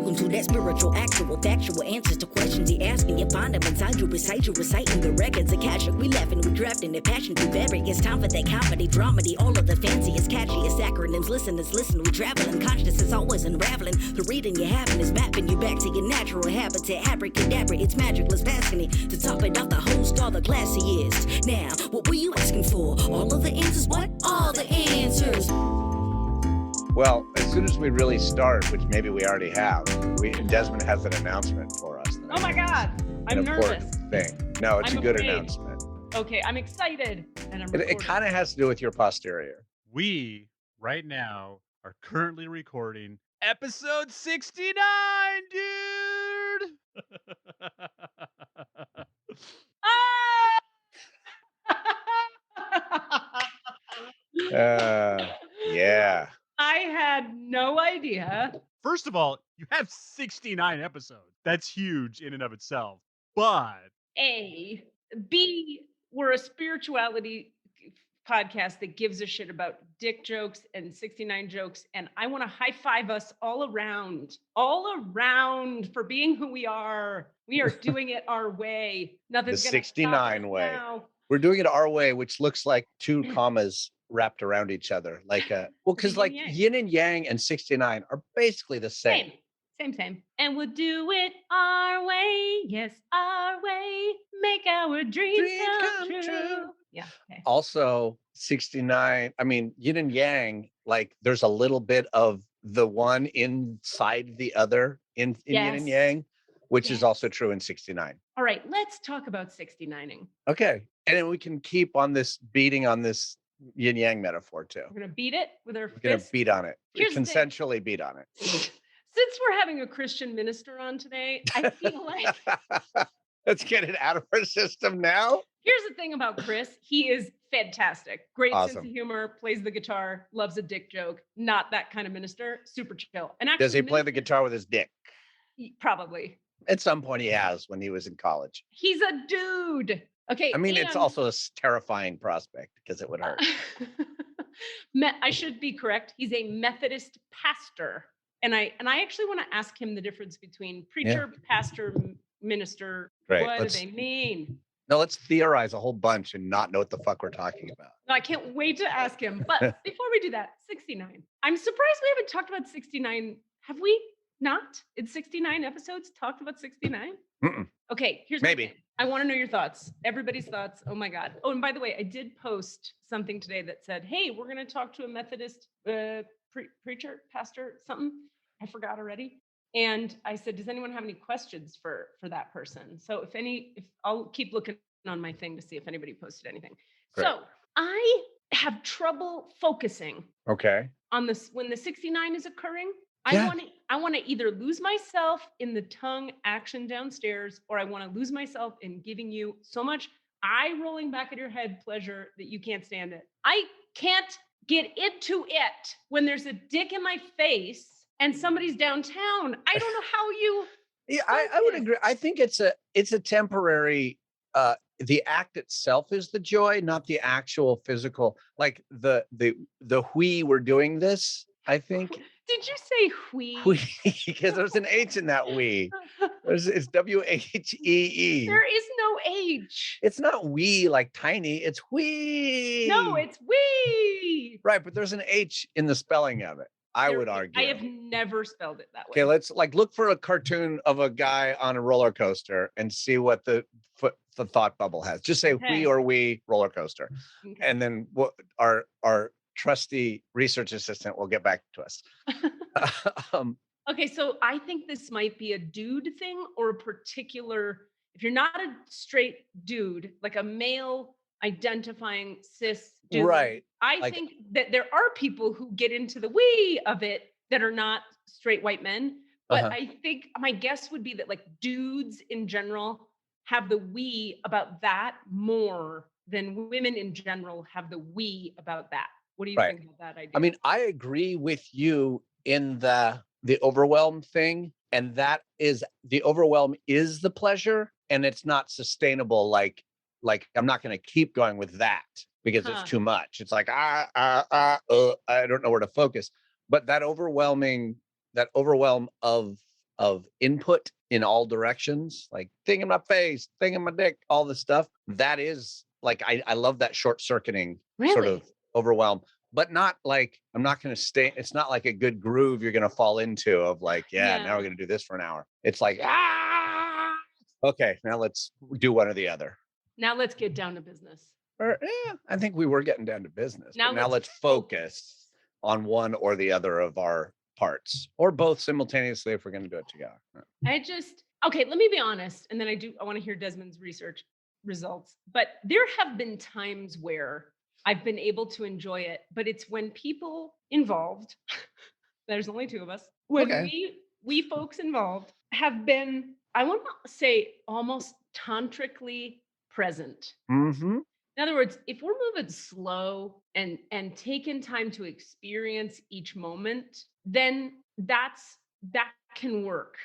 Welcome to that spiritual, actual, factual answers to questions you're asking. You find them inside you, recite you, reciting the records. Akashic, we laughing, we drafting the passion to vary. It's time for that comedy, dramedy, all of the fanciest, catchiest acronyms. Listeners, listen, we traveling. Conscious is always unraveling. The reading you're having is mapping you back to your natural habitat. Abracadabra, it's magicless, passing it. To top it off, the host, all the classiest. Now, what were you asking for? All of the answers? What? All the answers. Well, as soon as we really start, which maybe we already have, Desmond has an announcement for us. Oh my God, I'm nervous. Thing. No, it's I'm a good afraid. announcement. Okay, I'm excited. And I'm It kind of has to do with your posterior. We, right now, are currently recording episode 69, dude! Yeah. I had no idea. First of all, you have 69 episodes. That's huge in and of itself. But A. B. We're a spirituality podcast that gives a shit about dick jokes and 69 jokes. And I want to high five us all around for being who we are. We are doing it our way. Nothing's The gonna 69 stop us way. now. We're doing it our way, which looks like two commas wrapped around each other. Like, because like Yin and yin and yang and 69 are basically the same. Same. And we'll do it our way. Yes, our way. Make our dreams come true. Yeah. Okay. Also, 69, I mean, yin and yang, like there's a little bit of the one inside the other in yin and yang, which is also true in 69. All right, let's talk about 69ing. Okay. And then we can keep on this beating on this yin yang metaphor too. We're going to beat it with our We're going to fists. beat on it. Here's the thing. Consensually beat on it. Since we're having a Christian minister on today, I feel like let's get it out of our system now. here's the thing about Chris. He is fantastic. Great sense Awesome. of humor, plays the guitar, loves a dick joke. Not that kind of minister. Super chill. And actually, Does he play the guitar with his dick? Probably. At some point he has when he was in college. He's a dude. Okay. I mean, it's and- also a terrifying prospect because it would hurt. I should be correct. He's a Methodist pastor. And I actually want to ask him the difference between preacher, pastor, minister. Great. What do they mean? No, let's theorize a whole bunch and not know what the fuck we're talking about. No, I can't wait to ask him. But before we do that, 69. I'm surprised we haven't talked about 69. Have we not in 69 episodes talked about 69? Mm-mm. Okay, here's Maybe. my thing. I want to know your thoughts. Everybody's thoughts. Oh my God. Oh, and by the way, I did post something today that said, hey, we're going to talk to a Methodist preacher, pastor, something. I forgot already. And I said, does anyone have any questions for that person? So if I'll keep looking on my thing to see if anybody posted anything. Great. So I have trouble focusing Okay. on this when the 69 is occurring. Yeah. I want to either lose myself in the tongue action downstairs, or I want to lose myself in giving you so much eye rolling back at your head pleasure that you can't stand it. I can't get into it when there's a dick in my face and somebody's downtown. I don't know how you. Yeah, I would agree. I think it's a temporary. The act itself is the joy, not the actual physical. Like the we were doing this. I think. Did you say we? Because there's an H in that we. It's WHEE. There is no H. It's not we like tiny. It's we. No, it's we. Right, but there's an H in the spelling of it. I would argue. I have never spelled it that way. Okay, let's look for a cartoon of a guy on a roller coaster and see what the thought bubble has. Just say we roller coaster, Okay. and then what our trusty research assistant will get back to us. Okay, so I think this might be a dude thing or a particular, if you're not a straight dude, like a male identifying cis dude. Right. I think that there are people who get into the we of it that are not straight white men. But I think my guess would be that like dudes in general have the we about that more than women in general have the we about that. What do you think about that idea? I mean, I agree with you in the overwhelm thing, and that is the overwhelm is the pleasure, and it's not sustainable. Like I'm not going to keep going with that because it's too much. It's like I don't know where to focus. But that overwhelm of of input in all directions, like thing in my face, thing in my dick, all the stuff. That is like, I love that short circuiting sort Really? of overwhelm, but not like, I'm not going to stay. It's not like a good groove you're going to fall into of like, yeah, now Yeah. we're going to do this for an hour. It's like, okay, now let's do one or the other. Now let's get down to business. Or, I think we were getting down to business, Now but now let's let's focus on one or the other of our parts, or both simultaneously if we're going to do it together. Okay, let me be honest. And then I want to hear Desmond's research results. But there have been times where I've been able to enjoy it, but it's when people involved, there's only two of us, when Okay. we folks involved have been, I want to say, almost tantrically present. Mm-hmm. In other words, if we're moving slow and taking time to experience each moment, then that can work.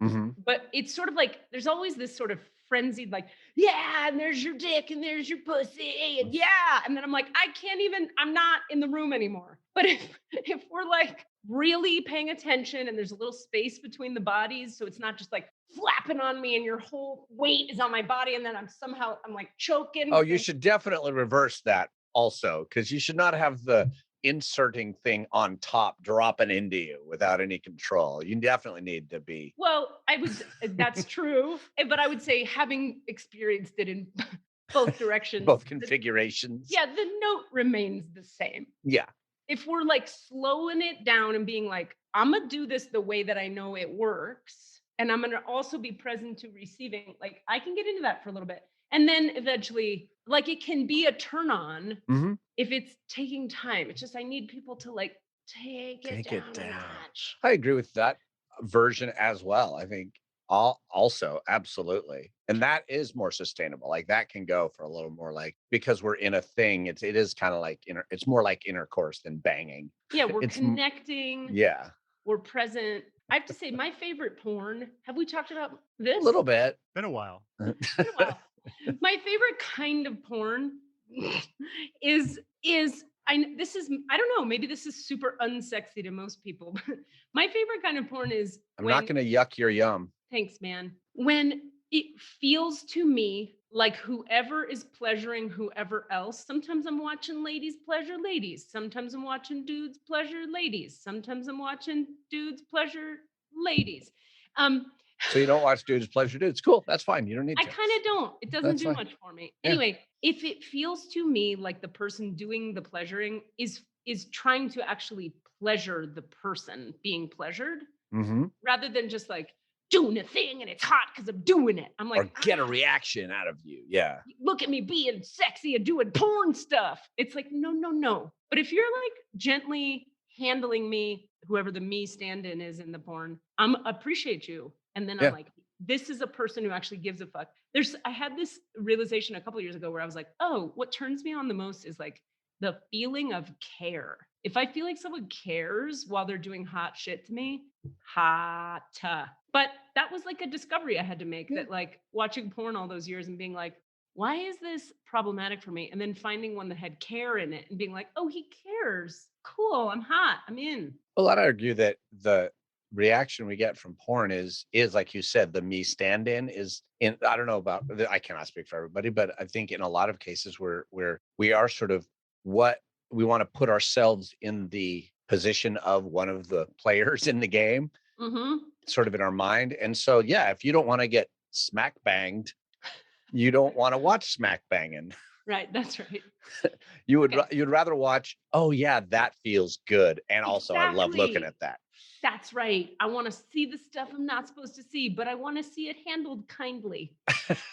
Mm-hmm. But it's sort of like there's always this sort of frenzied, like, yeah, and there's your dick and there's your pussy, and yeah. And then I'm like, I'm not in the room anymore. But if we're like really paying attention and there's a little space between the bodies, so it's not just like flapping on me and your whole weight is on my body, and then I'm like choking. Oh, you should definitely reverse that also, because you should not have the inserting thing on top dropping into you without any control. You definitely need to be. Well, that's true. But I would say, having experienced it in both directions, Both configurations. the note remains the same. Yeah. If we're like slowing it down and being like, I'm gonna do this the way that I know it works, and I'm gonna also be present to receiving, like I can get into that for a little bit. And then eventually, like, it can be a turn on if it's taking time. It's just I need people to like take it down. A touch. I agree with that version as well. I think also absolutely, and that is more sustainable. Like that can go for a little more, like, because we're in a thing. It is kind of like it's more like intercourse than banging. Yeah, we're connecting. Yeah, we're present. I have to say, my favorite porn. Have we talked about this? A little bit. Been a while. My favorite kind of porn is I don't know, maybe this is super unsexy to most people, but my favorite kind of porn is I'm not going to yuck your yum. Thanks, man. When it feels to me like whoever is pleasuring whoever else. Sometimes I'm watching ladies pleasure ladies. Sometimes I'm watching dudes pleasure ladies. Sometimes I'm watching dudes pleasure ladies. So you don't watch dudes pleasure dudes. Cool. That's fine. You don't need to. I kind of don't. It doesn't do much for me. Yeah. Anyway, if it feels to me like the person doing the pleasuring is trying to actually pleasure the person being pleasured, rather than just like doing a thing and it's hot because I'm doing it. I'm like, or get a reaction out of you. Yeah. Look at me being sexy and doing porn stuff. It's like, no. But if you're like gently handling me, whoever the me stand-in is in the porn, appreciate you. And then I'm like, this is a person who actually gives a fuck. I had this realization a couple of years ago where I was like, oh, what turns me on the most is like the feeling of care. If I feel like someone cares while they're doing hot shit to me, but that was like a discovery I had to make, that like watching porn all those years and being like, why is this problematic for me? And then finding one that had care in it and being like, oh, he cares. Cool. I'm hot. I'm in. Well, I'd argue that the reaction we get from porn is like you said, the me stand-in is in, I don't know about, I cannot speak for everybody, but I think in a lot of cases where we are sort of what we want to put ourselves in the position of one of the players in the game, sort of in our mind. And so, yeah, if you don't want to get smack banged, you don't want to watch smack banging. Right. That's right. You'd rather watch, oh yeah, that feels good. And also I love looking at that. That's right. I want to see the stuff I'm not supposed to see, but I want to see it handled kindly.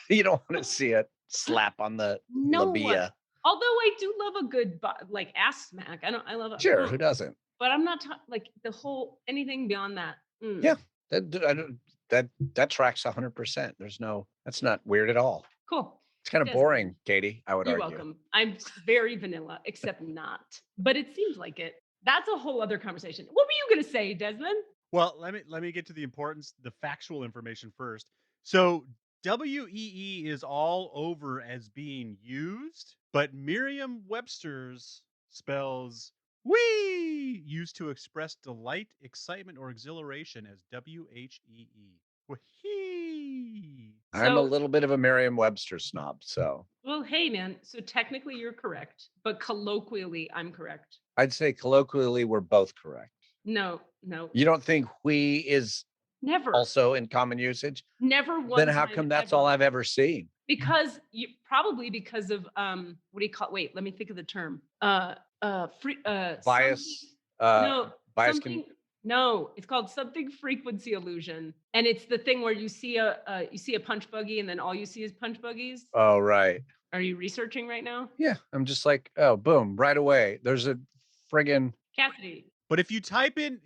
You don't want to see it slap on the labia. Although I do love a good like ass smack. I love it. Sure, who doesn't? But I'm not like the whole anything beyond that. Yeah, that tracks 100%. That's not weird at all. Cool. It's kind of boring, Katie, I would argue. You're welcome. I'm very vanilla, except not. But it seems like it. That's a whole other conversation. What were you going to say, Desmond? Well, let me get to the importance, the factual information first. So WEE is all over as being used, but Merriam-Webster's spells Whee! Used to express delight, excitement, or exhilaration as WHEE. Whee! I'm a So, little bit of a Merriam-Webster snob, so well, hey, man. So technically you're correct, but colloquially I'm correct. I'd say colloquially we're both correct. No, no, You don't think we is never, also in common usage? never one Then how time come that's ever. all I've ever seen? Because you probably because of what do you call? Wait, let me think of the term. Bias, No, bias something. No, it's called something frequency illusion, and it's the thing where you see a punch buggy, and then all you see is punch buggies. Oh, right. Are you researching right now, Yeah, I'm just like, oh, boom, right away. There's a friggin' Cassidy? But if you type in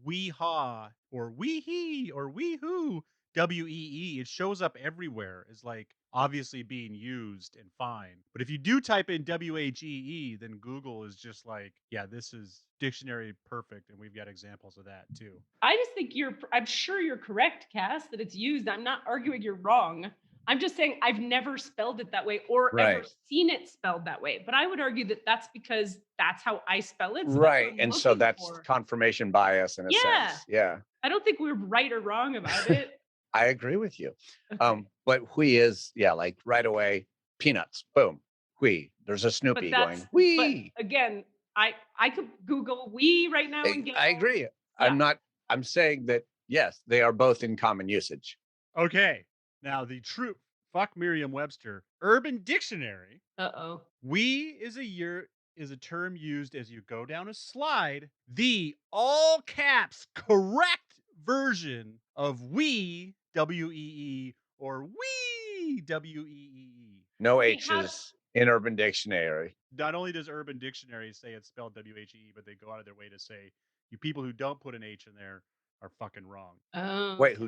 wee haw or wee hee or wee hoo, WEE, it shows up everywhere as like obviously being used and fine. But if you do type in WHEE, then Google is just like, yeah, this is dictionary perfect, and we've got examples of that too. I just think I'm sure you're correct, Cass, that it's used. I'm not arguing you're wrong. I'm just saying I've never spelled it that way or ever Right. seen it spelled that way. But I would argue that that's because that's how I spell it. So that's what right. I'm And so looking that's for. confirmation bias in a Yeah. sense. Yeah. I don't think we're right or wrong about it. I agree with you. Okay. But hui is, yeah, like right away, peanuts, boom, hui. There's a Snoopy going, hui. But again, I could Google we right now and get I all- agree. Yeah. I'm saying that, yes, they are both in common usage. Okay. Now the true fuck Merriam-Webster Urban Dictionary. Uh-oh. We is a term used as you go down a slide. The all caps correct version of we, WEE, or we, WEE. No Okay, H's in Urban Dictionary. Not only does Urban Dictionary say it's spelled WHE, but they go out of their way to say you people who don't put an H in there are fucking wrong. Oh. Wait,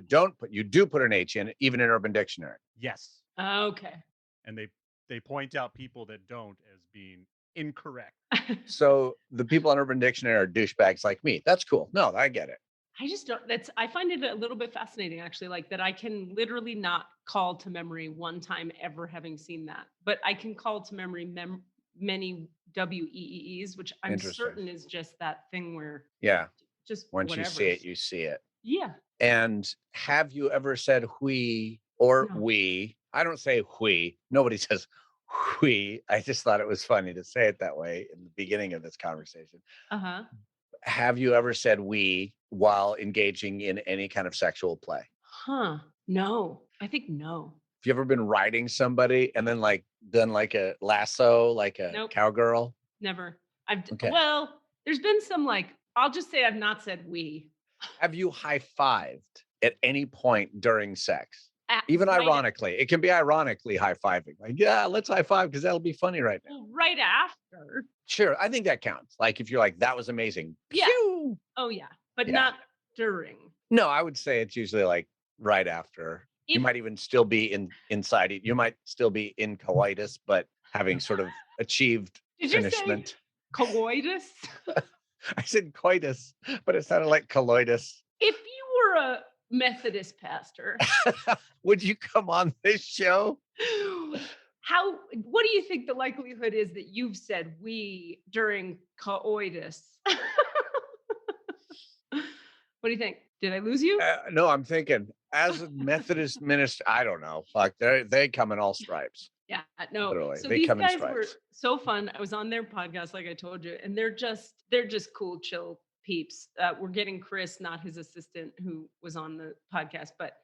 you do put an H in it, even in Urban Dictionary. Yes. Okay. And they point out people that don't as being incorrect. So the people on Urban Dictionary are douchebags like me. That's cool. No, I get it. I just don't. I find it a little bit fascinating, actually, like that I can literally not call to memory one time ever having seen that, but I can call to memory many WEEs, which I'm Interesting. certain is just that thing where Yeah. just Once whatever. you see it, you see it. Yeah. And have you ever said hui or No. we? I don't say hui. Nobody says hui. I just thought it was funny to say it that way in the beginning of this conversation. Uh-huh. Have you ever said we while engaging in any kind of sexual play? Huh. No. I think no. Have you ever been riding somebody and then like done like a lasso, like a Nope. cowgirl? Never. Okay. Well, there's been some like, I'll just say I've not said we. Have you high-fived at any point during sex? Even Right ironically, it can be ironically high-fiving. Like, yeah, let's high-five because that'll be funny right now. right after. Sure, I think that counts. Like if you're like, that was amazing. Yeah. Pew! Oh yeah, but Yeah. not during. No, I would say it's usually like right after. You If- might even still be inside it. You might still be in coitus, but having sort of achieved Did you say finishment. coitus? I said coitus, but it sounded like colloidus. If you were a Methodist pastor, Would you come on this show? what do you think the likelihood is that you've said we during coitus? What do you think? Did I lose you? No, I'm thinking as a Methodist minister, I don't know. Fuck, they come in all stripes. Yeah, no. Literally, So they these come in guys were stripes. so fun. I was on their podcast, like I told you, and they're just cool, chill peeps. We're getting Chris, not his assistant, who was on the podcast, but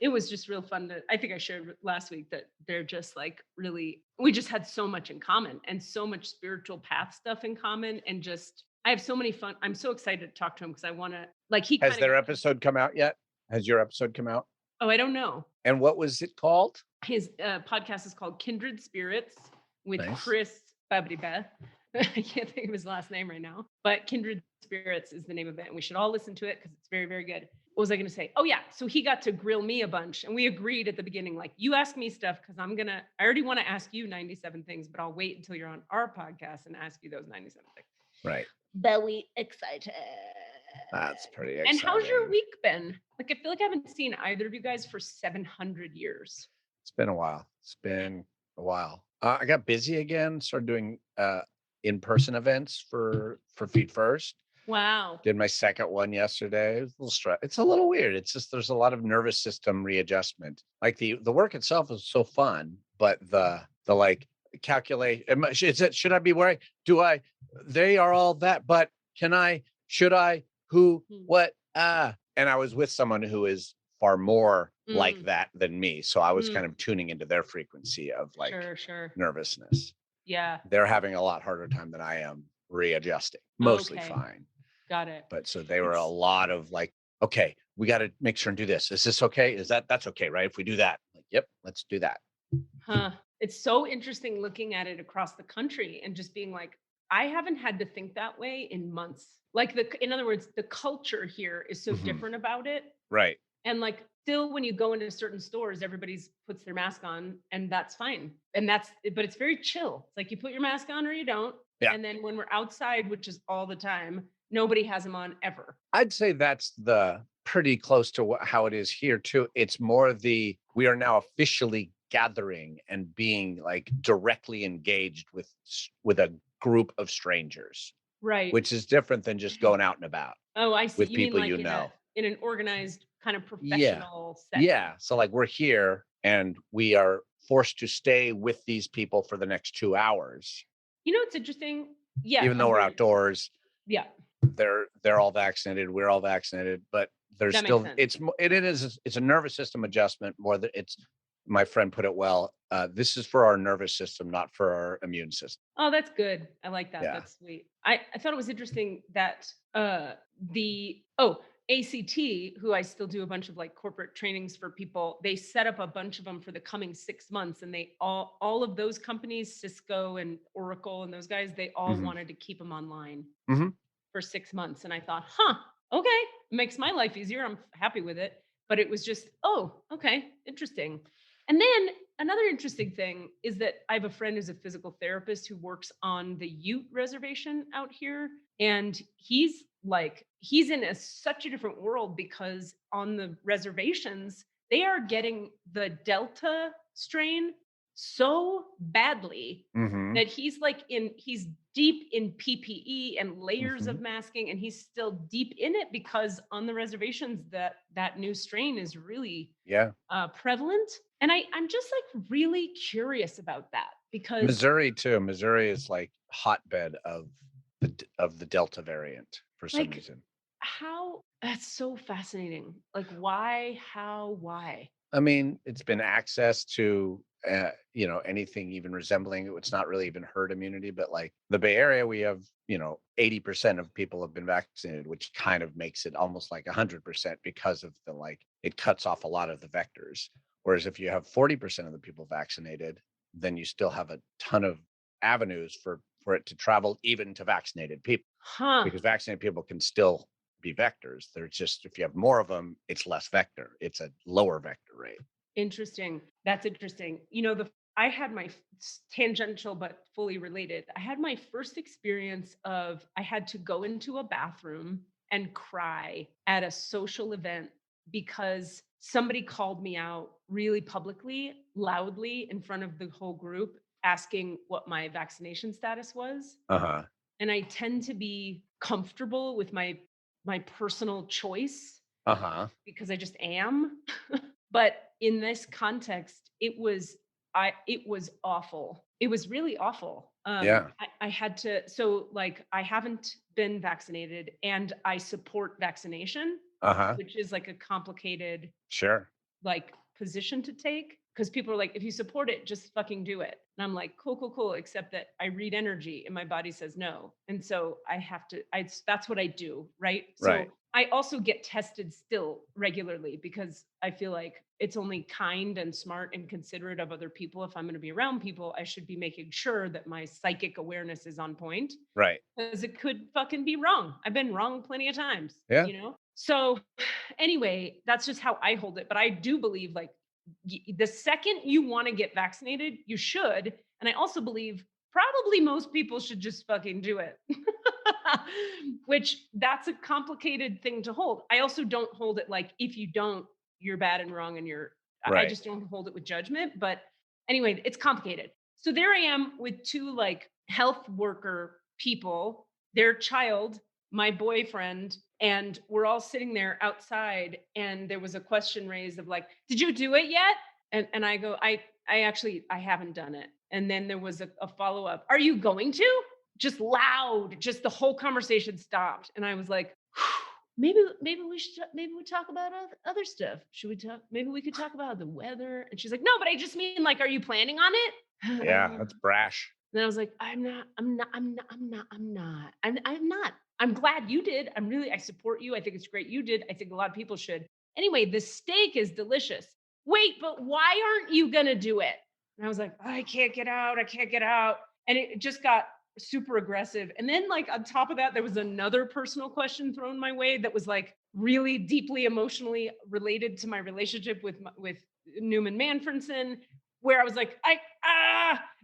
it was just real fun I think I shared last week that they're just like really, we just had so much in common and so much spiritual path stuff in common. And just, I have so many fun. I'm so excited to talk to him because I want to, like, Has their episode come out yet? Has your episode come out? Oh, I don't know. And what was it called? His podcast is called Kindred Spirits with Nice. Chris Babribe. I can't think of his last name right now, but Kindred Spirits is the name of it. And we should all listen to it because it's very, very good. What was I going to say? Oh yeah. So he got to grill me a bunch and we agreed at the beginning, like, you ask me stuff because I already want to ask you 97 things, but I'll wait until you're on our podcast and ask you those 97 things. Right. Very excited. That's pretty exciting. And how's your week been? Like, I feel like I haven't seen either of you guys for 700 years. It's been a while. I got busy again. Started doing in-person events for Feet First. Wow. Did my second one yesterday. It was a little stress. It's a little weird. It's just there's a lot of nervous system readjustment. Like the work itself is so fun, but the like calculate. Should I be wearing? Do I? They are all that, but can I? Should I? Who? What? And I was with someone who is far more like that than me, so I was kind of tuning into their frequency of like Sure. nervousness. Yeah. They're having a lot harder time than I am readjusting. Mostly Okay. fine. Got it. But so they were a lot of like, okay, we got to make sure and do this. Is this okay? That's okay, right? If we do that, like, yep, let's do that. Huh. It's so interesting looking at it across the country and just being like, I haven't had to think that way in months. Like in other words, the culture here is so different about it. Right. And like still when you go into certain stores, everybody's puts their mask on and that's fine. And but it's very chill. It's like you put your mask on or you don't. Yeah. And then when we're outside, which is all the time, nobody has them on ever. I'd say that's the pretty close to how it is here too. It's more we are now officially gathering and being like directly engaged with a group of strangers. Right. Which is different than just going out and about. Oh, I see. With you people mean like in an organized kind of professional setting. Yeah. So like we're here and we are forced to stay with these people for the next 2 hours. You know, it's interesting. Yeah. Even though we're outdoors. Yeah. They're all vaccinated. We're all vaccinated, but there's That still, makes sense. it's a nervous system adjustment more than my friend put it well. This is for our nervous system, not for our immune system. Oh, that's good. I like that. Yeah. That's sweet. I thought it was interesting that ACT, who I still do a bunch of like corporate trainings for people, they set up a bunch of them for the coming 6 months. And they all of those companies, Cisco and Oracle and those guys, they all wanted to keep them online for 6 months. And I thought, okay, it makes my life easier. I'm happy with it. But it was just, okay, interesting. And then another interesting thing is that I have a friend who's a physical therapist who works on the Ute reservation out here. And he's in such a different world because on the reservations, they are getting the Delta strain so badly that he's deep in PPE and layers of masking, and he's still deep in it because on the reservations that new strain is really prevalent. And I'm just like really curious about that because Missouri too. Missouri is like hotbed of the Delta variant for some reason. How that's so fascinating. Like why? I mean, it's been access to anything even resembling it. It's not really even herd immunity, but like the Bay Area, we have 80% of people have been vaccinated, which kind of makes it almost like 100% because of it cuts off a lot of the vectors. Whereas if you have 40% of the people vaccinated, then you still have a ton of avenues for it to travel even to vaccinated people. Because vaccinated people can still be vectors. They're just, if you have more of them, it's less vector. It's a lower vector rate. Interesting. That's interesting. I had my tangential but fully related. I had my first experience of I had to go into a bathroom and cry at a social event because somebody called me out really publicly, loudly in front of the whole group, asking what my vaccination status was. And I tend to be comfortable with my personal choice because I just am. But in this context, it was awful. It was really awful. I had to, I haven't been vaccinated and I support vaccination, which is like a complicated position to take. Because people are like, if you support it, just fucking do it. And I'm like, cool. Except that I read energy and my body says no. And so I have to, that's what I do. Right. So I also get tested still regularly because I feel like it's only kind and smart and considerate of other people. If I'm going to be around people, I should be making sure that my psychic awareness is on point. Right. Because it could fucking be wrong. I've been wrong plenty of times. Yeah. So anyway, that's just how I hold it. But I do believe the second you want to get vaccinated, you should. And I also believe probably most people should just fucking do it, which that's a complicated thing to hold. I also don't hold it like, if you don't, you're bad and wrong. And I just don't hold it with judgment. But anyway, it's complicated. So there I am with two like health worker people, their child, my boyfriend, and we're all sitting there outside. And there was a question raised of like, did you do it yet? And I go, I haven't done it. And then there was a follow-up. Are you going to? Just loud, just the whole conversation stopped. And I was like, maybe we talk about other stuff. Should we talk? Maybe we could talk about the weather. And she's like, no, but I just mean like, are you planning on it? Yeah, that's brash. Then I was like, I'm not. I'm glad you did. I support you. I think it's great you did. I think a lot of people should. Anyway, the steak is delicious. Wait, but why aren't you gonna do it? And I was like, I can't get out. And it just got super aggressive. And then like on top of that, there was another personal question thrown my way that was like really deeply emotionally related to my relationship with Newman Manfredson, where I was like,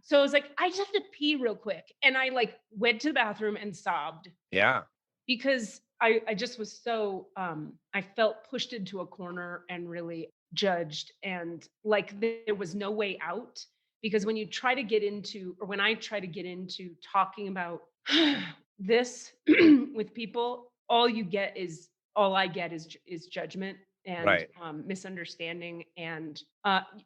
so I was like, I just have to pee real quick. And I like went to the bathroom and sobbed. Yeah. Because I just was so, I felt pushed into a corner and really judged. And like, there was no way out. Because when you try to get into, or when I try to get into talking about this with people, all I get is judgment and misunderstanding. And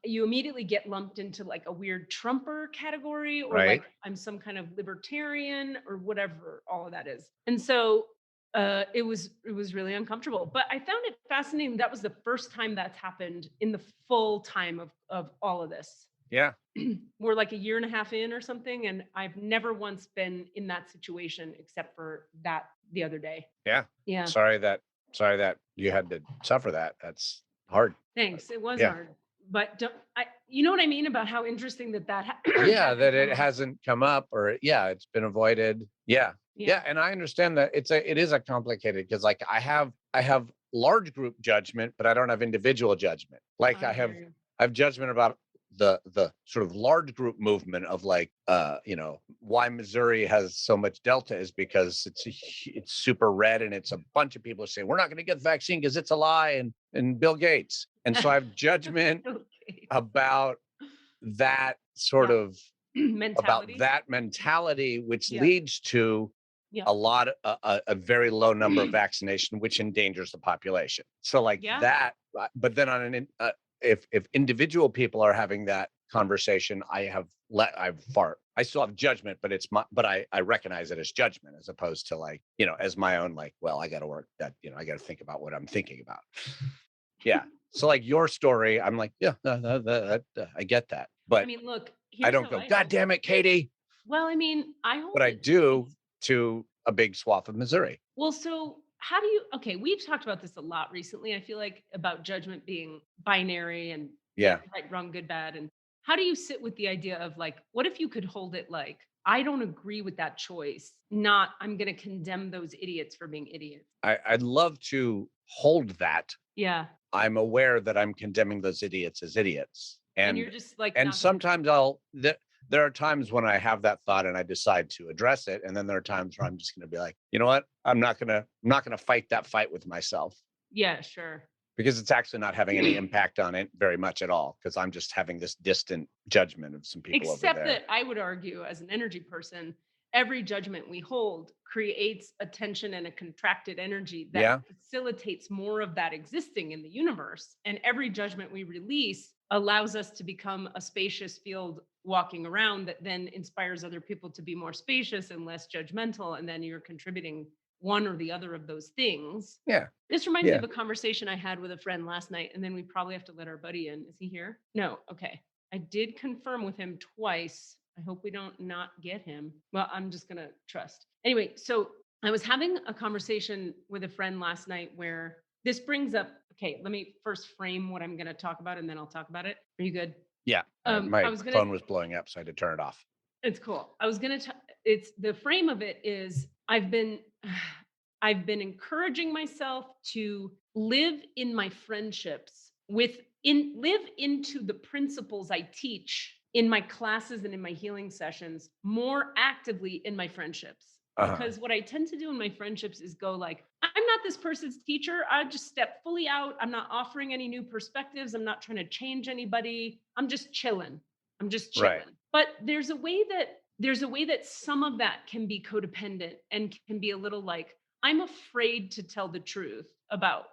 you immediately get lumped into like a weird Trumper category, or like I'm some kind of libertarian or whatever all of that is. And so it was really uncomfortable. But I found it fascinating. That was the first time that's happened in the full time of all of this. Yeah. We're like a year and a half in or something. And I've never once been in that situation except for that the other day. Yeah. Yeah. Sorry that you had to suffer that. That's hard. Thanks. It was hard. But you know what I mean about how interesting that yeah, that it hasn't come up, or it's been avoided. Yeah. And I understand that it is a complicated, because like I have large group judgment, but I don't have individual judgment. Like I have judgment about the sort of large group movement of like why Missouri has so much delta is because it's super red, and it's a bunch of people saying we're not going to get the vaccine because it's a lie, and Bill Gates. And so I have judgment about that sort of mentality. About that mentality, which leads to a lot of a very low number of vaccination, which endangers the population. So like that, but then on if individual people are having that conversation, I still have judgment, but I recognize it as judgment, as opposed to like, as my own, like, well, I got to work that, I got to think about what I'm thinking about. Yeah. So like your story, I'm like, I get that. But I mean, look, I don't go, God damn it, Katie. Well, I mean, but I do to a big swath of Missouri. Well, so we've talked about this a lot recently. I feel like about judgment being binary and right, wrong, good, bad. And how do you sit with the idea of like, what if you could hold it like, I don't agree with that choice, not I'm going to condemn those idiots for being idiots. I'd love to hold that. Yeah. I'm aware that I'm condemning those idiots as idiots. And you're just like, and sometimes there are times when I have that thought and I decide to address it. And then there are times where I'm just going to be like, you know what? I'm not going to fight that fight with myself. Yeah, sure. Because it's actually not having any impact on it very much at all. Because I'm just having this distant judgment of some people Except over there. That I would argue, as an energy person, every judgment we hold creates a tension and a contracted energy that facilitates more of that existing in the universe. And every judgment we release allows us to become a spacious field walking around that then inspires other people to be more spacious and less judgmental. And then you're contributing one or the other of those things. Yeah. This reminds me of a conversation I had with a friend last night, and then we probably have to let our buddy in. Is he here? No. Okay. I did confirm with him twice. I hope we don't not get him. Well, I'm just going to trust. Anyway, so I was having a conversation with a friend last night where this brings up, okay, let me first frame what I'm going to talk about, and then I'll talk about it. Are you good? Yeah. My phone was blowing up, so I had to turn it off. It's cool. I was going to, it's the frame of it is I've been encouraging myself to live in my friendships live into the principles I teach in my classes and in my healing sessions more actively in my friendships. Because what I tend to do in my friendships is go like, I'm not this person's teacher. I just step fully out. I'm not offering any new perspectives. I'm not trying to change anybody. I'm just chilling. Right. But there's a way that some of that can be codependent and can be a little like, I'm afraid to tell the truth about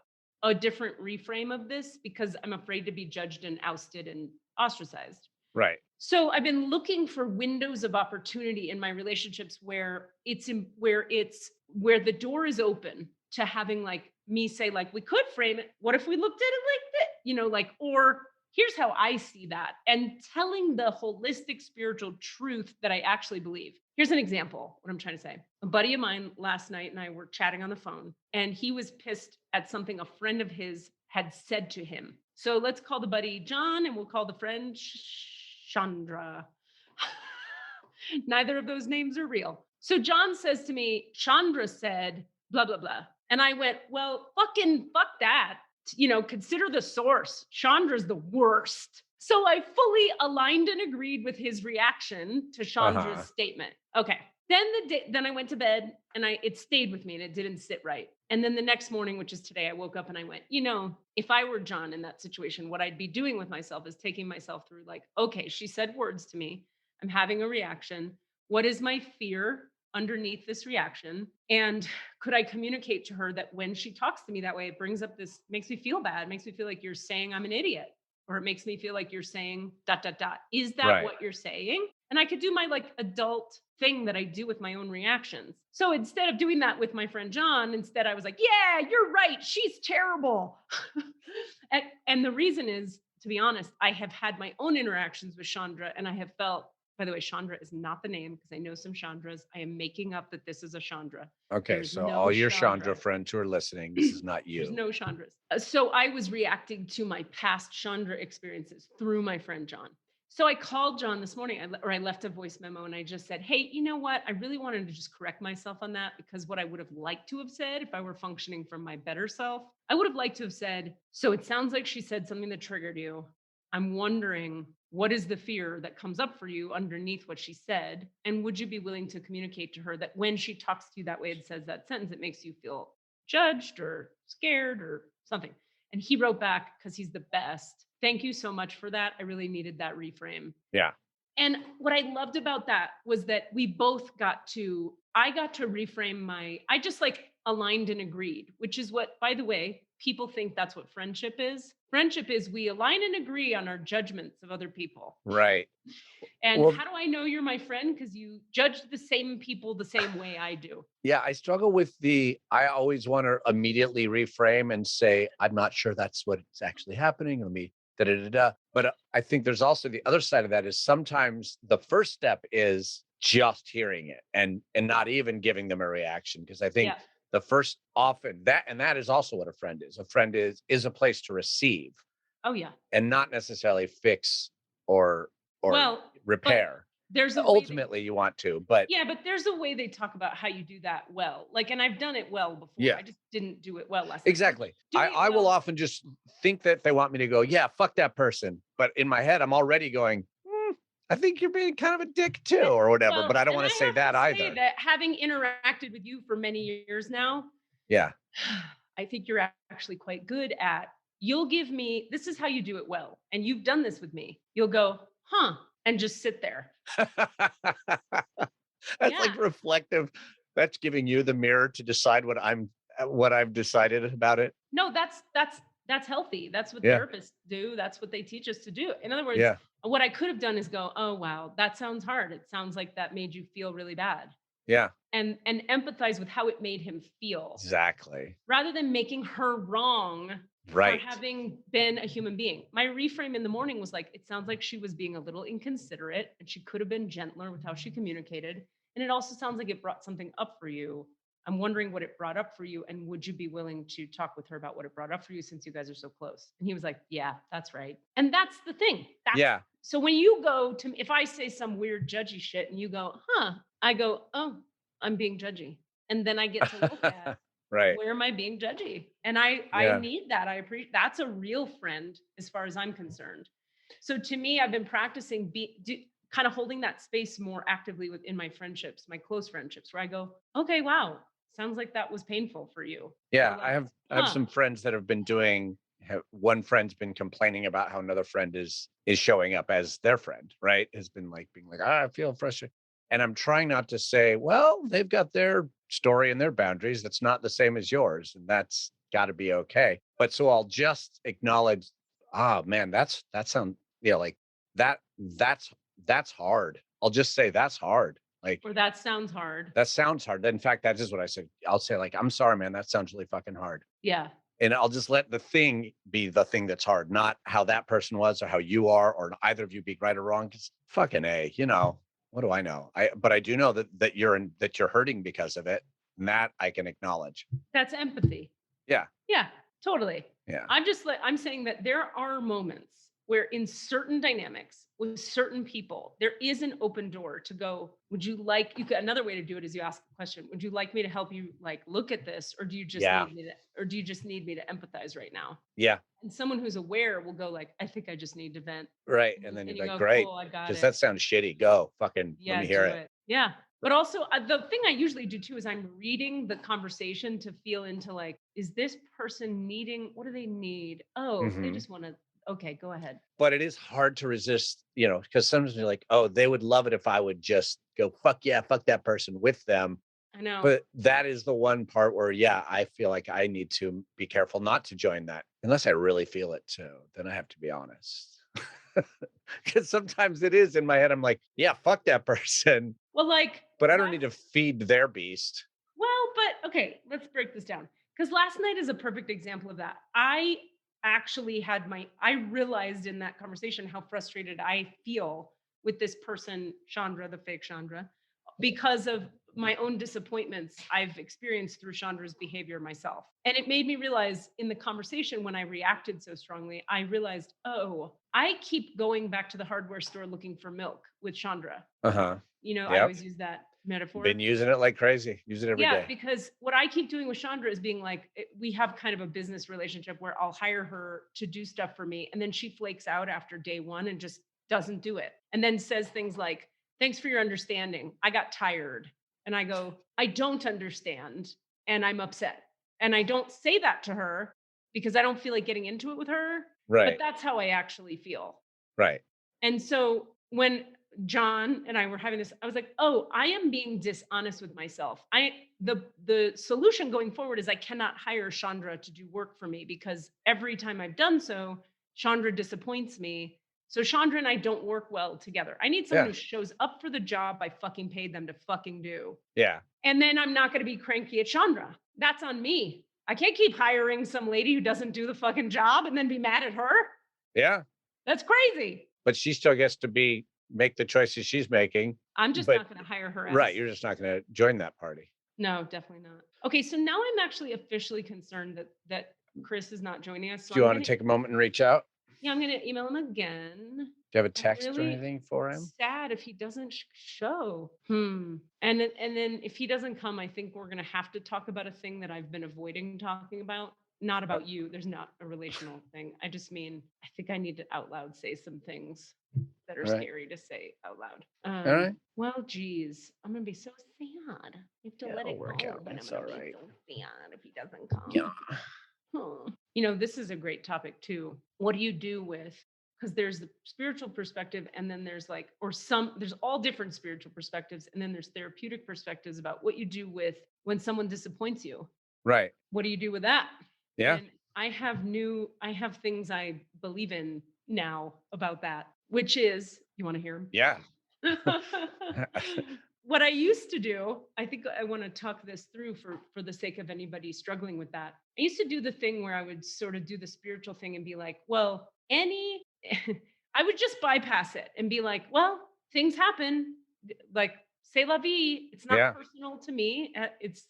a different reframe of this because I'm afraid to be judged and ousted and ostracized. Right. So I've been looking for windows of opportunity in my relationships where where the door is open to having like me say like, we could frame it. What if we looked at it like that? You know, like, or here's how I see that, and telling the holistic spiritual truth that I actually believe. Here's an example, what I'm trying to say. A buddy of mine last night and I were chatting on the phone, and he was pissed at something a friend of his had said to him. So let's call the buddy John and we'll call the friend Shandra. Neither of those names are real. So John says to me, Shandra said, blah, blah, blah. And I went, well, fuck that. You know, consider the source. Chandra's the worst. So I fully aligned and agreed with his reaction to Chandra's statement. Okay. Then I went to bed and it stayed with me and it didn't sit right. And then the next morning, which is today, I woke up and I went, you know, if I were John in that situation, what I'd be doing with myself is taking myself through like, okay, she said words to me. I'm having a reaction. What is my fear underneath this reaction? And could I communicate to her that when she talks to me that way, it brings up this, makes me feel bad, it makes me feel like you're saying I'm an idiot, or it makes me feel like you're saying ... Is that what you're saying? And I could do my like adult thing that I do with my own reactions. So instead of doing that with my friend John, instead I was like, yeah, you're right. She's terrible. and the reason is, to be honest, I have had my own interactions with Shandra and I have felt, by the way, Shandra is not the name because I know some Chandras. I am making up that this is a Chandra. Okay, so all your Chandra friends who are listening, this is not you. There's no Chandras. So I was reacting to my past Chandra experiences through my friend John. So I called John this morning, I left a voice memo and I just said, hey, you know what? I really wanted to just correct myself on that because what I would have liked to have said if I were functioning from my better self, I would have liked to have said, so it sounds like she said something that triggered you. I'm wondering, what is the fear that comes up for you underneath what she said? And would you be willing to communicate to her that when she talks to you that way and says that sentence, it makes you feel judged or scared or something? And he wrote back, because he's the best, thank you so much for that. I really needed that reframe. Yeah. And what I loved about that was that I got to reframe I just like aligned and agreed, which is what, by the way, people think that's what friendship is. Friendship is we align and agree on our judgments of other people. Right. And how do I know you're my friend? Because you judge the same people the same way I do. Yeah, I struggle with I always want to immediately reframe and say, I'm not sure that's what's actually happening. Let me But I think there's also the other side of that is sometimes the first step is just hearing it and not even giving them a reaction. Because I think the first often that is also what a friend is. A friend is a place to receive. Oh yeah. And not necessarily fix or repair. There's ultimately you want to, but but there's a way they talk about how you do that well. Like, and I've done it well before. Yeah. I just didn't do it well last time. Exactly. I will often just think that they want me to go, yeah, fuck that person. But in my head, I'm already going, I think you're being kind of a dick too, or whatever. But I don't want to say that either. That having interacted with you for many years now, yeah, I think you're actually quite good at. You'll give me, this is how you do it well, and you've done this with me. You'll go, huh, and just sit there. That's like reflective. That's giving you the mirror to decide what I've decided about it. No, that's healthy. That's what therapists do. That's what they teach us to do. In other words, what I could have done is go, oh, wow, that sounds hard. It sounds like that made you feel really bad. Yeah. And empathize with how it made him feel. Exactly. Rather than making her wrong for having been a human being. My reframe in the morning was like, it sounds like she was being a little inconsiderate and she could have been gentler with how she communicated. And it also sounds like it brought something up for you. I'm wondering what it brought up for you. And would you be willing to talk with her about what it brought up for you since you guys are so close? And he was like, yeah, that's right. And that's the thing. So when you go to me, if I say some weird judgy shit and you go, huh, I go, oh, I'm being judgy. And then I get to look at where am I being judgy? And I need that. I appreciate that's a real friend as far as I'm concerned. So to me, I've been practicing kind of holding that space more actively within my friendships, my close friendships, where I go, okay, wow, sounds like that was painful for you. Yeah, I have some friends that have been doing one friend's been complaining about how another friend is showing up as their friend, right? Has been like being like, I feel frustrated. And I'm trying not to say, well, they've got their story and their boundaries. That's not the same as yours. And that's got to be okay. But so I'll just acknowledge, man, that sounds, like that's hard. I'll just say that's hard. Like, Or that sounds hard. that sounds hard. In fact, that is what I said. I'll say like, I'm sorry, man, that sounds really fucking hard. Yeah. And I'll just let the thing be the thing that's hard, not how that person was or how you are, or either of you be right or wrong. Because fucking A, what do I know? But I do know that you're hurting because of it. And that I can acknowledge. That's empathy. Yeah. Yeah, totally. Yeah. I'm saying that there are moments where in certain dynamics with certain people, there is an open door to go, another way to do it is you ask the question, would you like me to help you like look at this? Or do you just need me to empathize right now? Yeah. And someone who's aware will go like, I think I just need to vent. Right. And then you're like, go, great. cool, I got Because it. that sounds shitty. Go fucking let me hear it. Yeah. But also the thing I usually do too is I'm reading the conversation to feel into like, is this person needing, what do they need? Oh, they just want to, okay, go ahead. But it is hard to resist, because sometimes you're like, oh, they would love it if I would just go, fuck yeah, fuck that person with them. I know. But that is the one part where, I feel like I need to be careful not to join that unless I really feel it too. Then I have to be honest. Because sometimes it is in my head. I'm like, yeah, fuck that person. Well, but I don't need to feed their beast. Well, but okay, let's break this down. Because last night is a perfect example of that. I actually I realized in that conversation how frustrated I feel with this person, Shandra, the fake Shandra, because of my own disappointments I've experienced through Chandra's behavior myself. And it made me realize in the conversation when I reacted so strongly, I realized, oh, I keep going back to the hardware store looking for milk with Shandra. Uh-huh. I always use that metaphor. Been using it like crazy. Use it every day. Yeah, because what I keep doing with Shandra is being like, we have kind of a business relationship where I'll hire her to do stuff for me. And then she flakes out after day one and just doesn't do it. And then says things like, thanks for your understanding. I got tired. And I go, I don't understand. And I'm upset. And I don't say that to her because I don't feel like getting into it with her. Right. But that's how I actually feel. Right. And so when John and I were having this, I was like, oh, I am being dishonest with myself. The solution going forward is I cannot hire Shandra to do work for me because every time I've done so, Shandra disappoints me. So Shandra and I don't work well together. I need someone who shows up for the job I fucking paid them to fucking do. Yeah. And then I'm not going to be cranky at Shandra. That's on me. I can't keep hiring some lady who doesn't do the fucking job and then be mad at her. Yeah. That's crazy. But she still gets to make the choices she's making. I'm just not going to hire her. Right. You're just not going to join that party. No, definitely not. Okay. So now I'm actually officially concerned that Chris is not joining us. So Do you want to take a moment and reach out? Yeah, I'm going to email him again. Do you have a text really or anything for him? Sad if he doesn't show. And then if he doesn't come, I think we're going to have to talk about a thing that I've been avoiding talking about. Not about you. There's not a relational thing. I just mean, I think I need to out loud say some things that are scary to say out loud. All right. Well, geez, I'm going to be so sad. You have to let it work go, out. but That's I'm going all to be right. so sad if he doesn't come. Yeah. This is a great topic too. What do you do with, because there's the spiritual perspective and then there's there's all different spiritual perspectives. And then there's therapeutic perspectives about what you do with when someone disappoints you. Right. What do you do with that? Yeah. And I have things I believe in now about that, which is, you want to hear them? Yeah. What I used to do, I think I want to talk this through for the sake of anybody struggling with that. I used to do the thing where I would sort of do the spiritual thing and be like, well, I would just bypass it and be like, well, things happen. Like, c'est la vie. It's not personal to me.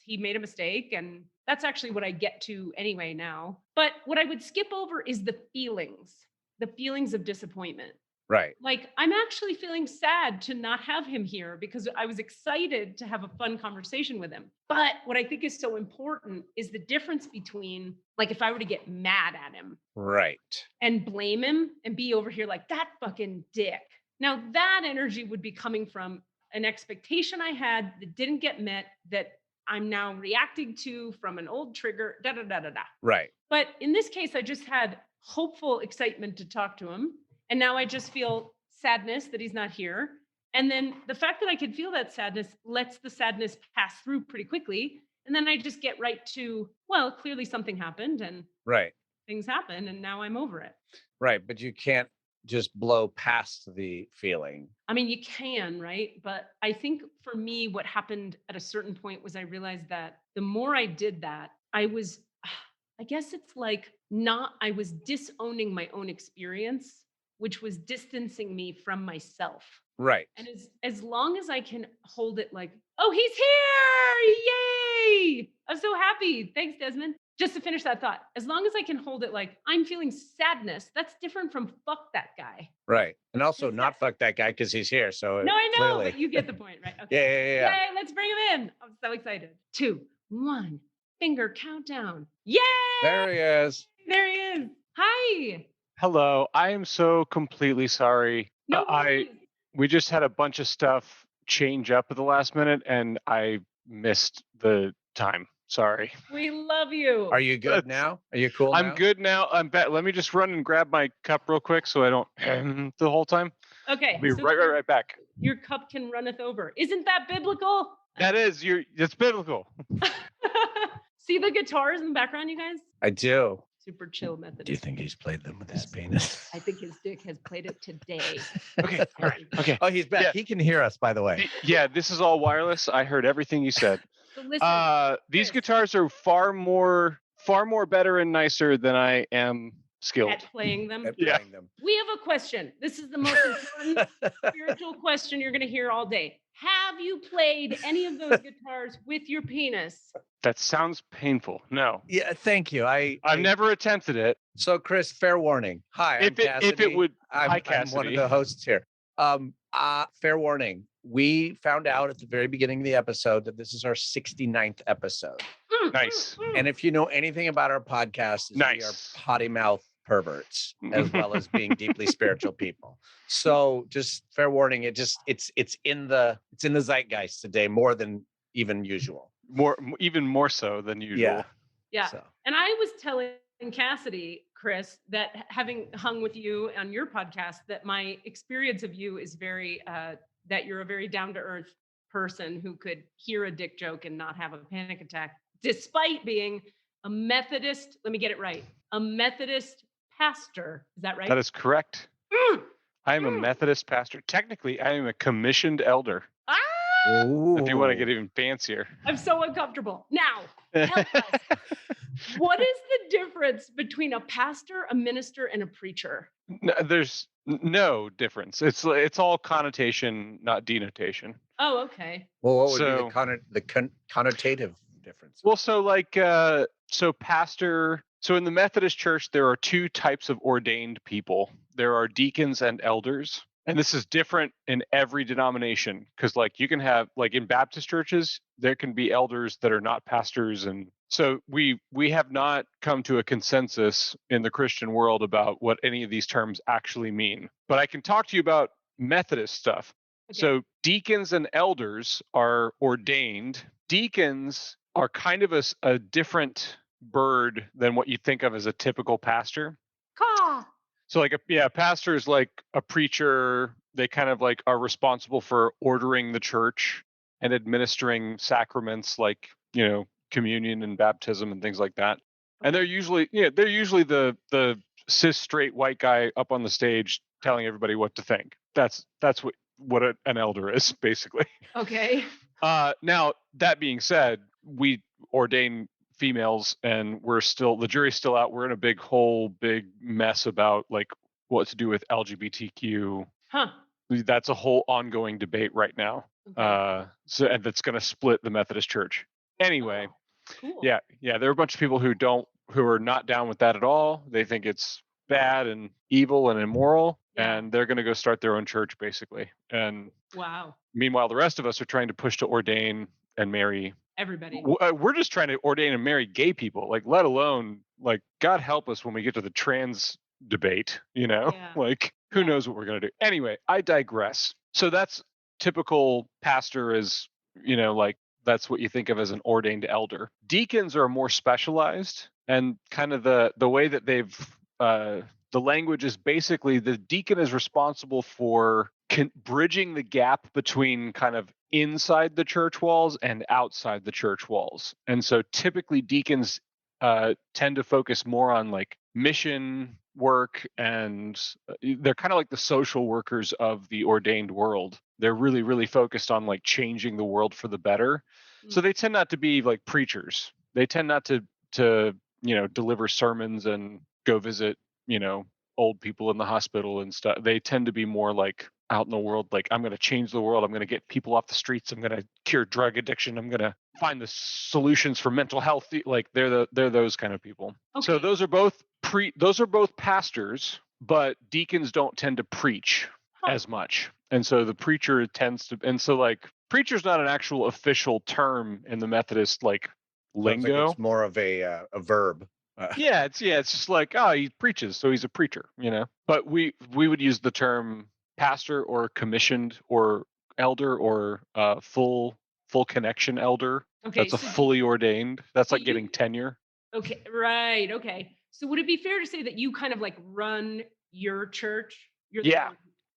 He made a mistake. And that's actually what I get to anyway now. But what I would skip over is the feelings of disappointment. Right. Like, I'm actually feeling sad to not have him here because I was excited to have a fun conversation with him. But what I think is so important is the difference between, like, if I were to get mad at him. Right. And blame him and be over here like, that fucking dick. Now, that energy would be coming from an expectation I had that didn't get met, that I'm now reacting to from an old trigger, da da da da da. Right. But in this case, I just had hopeful excitement to talk to him. And now I just feel sadness that he's not here. And then the fact that I can feel that sadness lets the sadness pass through pretty quickly. And then I just get right to, well, clearly something happened and Right. things happen and now I'm over it. Right. But you can't just blow past the feeling. I mean, you can, right? But I think for me, what happened at a certain point was I realized that the more I did that, I guess it's like I was disowning my own experience, which was distancing me from myself. Right. And as long as I can hold it like, oh, he's here. Yay. I'm so happy. Thanks, Desmond. Just to finish that thought, as long as I can hold it like I'm feeling sadness, that's different from fuck that guy. Right. And also not fuck that guy because he's here. So no, I know, clearly. but you get the point, right? Okay. Yeah. Yay, let's bring him in. I'm so excited. 2, 1, finger countdown. Yay! There he is. There he is. Hi. Hello. I am so completely sorry. No worries. We just had a bunch of stuff change up at the last minute and I missed the time. Sorry. We love you. Are you good now? Are you cool now? I'm good now. I'm back. Let me just run and grab my cup real quick so I don't the whole time. Okay. I'll be right back. Your cup can runneth over. Isn't that biblical? That is it's biblical. See the guitars in the background, you guys? I do. Super chill method. Do you think he's played them with his penis? I think his dick has played it today. Okay. All right. Okay. Oh, he's back. Yeah. He can hear us, by the way. Yeah, this is all wireless. I heard everything you said. So listen, These Chris, guitars are far more better and nicer than I am skilled. at playing them. At Yeah. playing them. We have a question. This is the most important spiritual question you're going to hear all day. Have you played any of those guitars with your penis? That sounds painful. No, Yeah, thank you. I've never attempted it. So, Chris, fair warning. Hi, I'm Cassidy. If it would, I'm hi, one of Cassidy. the hosts here. Fair warning. We found out at the very beginning of the episode that this is our 69th episode. Nice. And if you know anything about our podcast, we are Nice. potty mouth perverts as well as being deeply spiritual people. So just fair warning, it's in the zeitgeist today more than even usual. Even more so than usual. Yeah. Yeah. So. And I was telling Cassidy, Chris, that having hung with you on your podcast, that my experience of you is very, that you're a very down-to-earth person who could hear a dick joke and not have a panic attack, despite being a Methodist, let me get it right, a Methodist pastor. Is that right? That is correct. I am a Methodist pastor. Technically, I am a commissioned elder. If you want to get even fancier. I'm so uncomfortable. Now, tell us, what is the difference between a pastor, a minister, and a preacher? No, there's no difference. It's all connotation, not denotation. Oh, okay. Well, what would be the connotative difference? Well, so pastor. So in the Methodist Church, there are 2 types of ordained people. There are deacons and elders. And this is different in every denomination because you can have in Baptist churches, there can be elders that are not pastors. And so we have not come to a consensus in the Christian world about what any of these terms actually mean. But I can talk to you about Methodist stuff. Okay. So deacons and elders are ordained. Deacons are kind of a different bird than what you think of as a typical pastor. Caw. So a pastor is like a preacher. They kind of are responsible for ordering the church and administering sacraments like, communion and baptism and things like that. And they're usually the cis straight white guy up on the stage telling everybody what to think. That's what an elder is basically. Okay. Now that being said, we ordain females and the jury's still out. We're in a big mess about what to do with LGBTQ. Huh. That's a whole ongoing debate right now. Okay. And that's going to split the Methodist Church. Anyway, Cool. yeah. There are a bunch of people who are not down with that at all. They think it's bad and evil and immoral, and they're going to go start their own church basically. And wow. Meanwhile, the rest of us are trying to push to ordain and marry everybody. We're just trying to ordain and marry gay people, let alone God help us when we get to the trans debate, Yeah. Who knows what we're going to do. Anyway, I digress. So that's typical pastor is, that's what you think of as an ordained elder. Deacons are more specialized, and kind of the way that they've the language is basically the deacon is responsible for bridging the gap between kind of inside the church walls and outside the church walls. And so typically deacons tend to focus more on like mission work, and they're kind of like the social workers of the ordained world. They're really, really focused on like changing the world for the better. So they tend not to be like preachers. They tend not to deliver sermons and go visit old people in the hospital and stuff. They tend to be more like out in the world, like, I'm going to change the world. I'm going to get people off the streets. I'm going to cure drug addiction. I'm going to find the solutions for mental health. Like they're those kind of people. Okay. So those are both pastors, but deacons don't tend to preach as much. And so the preacher tends to, and so like preacher's not an actual official term in the Methodist like lingo. Like it's more of a verb. Yeah, it's just like, oh, he preaches, so he's a preacher, But we would use the term pastor or commissioned or elder or full connection elder. Okay, That's a fully ordained. That's like getting tenure. Okay, right. Okay. So would it be fair to say that you kind of like run your church? Yeah.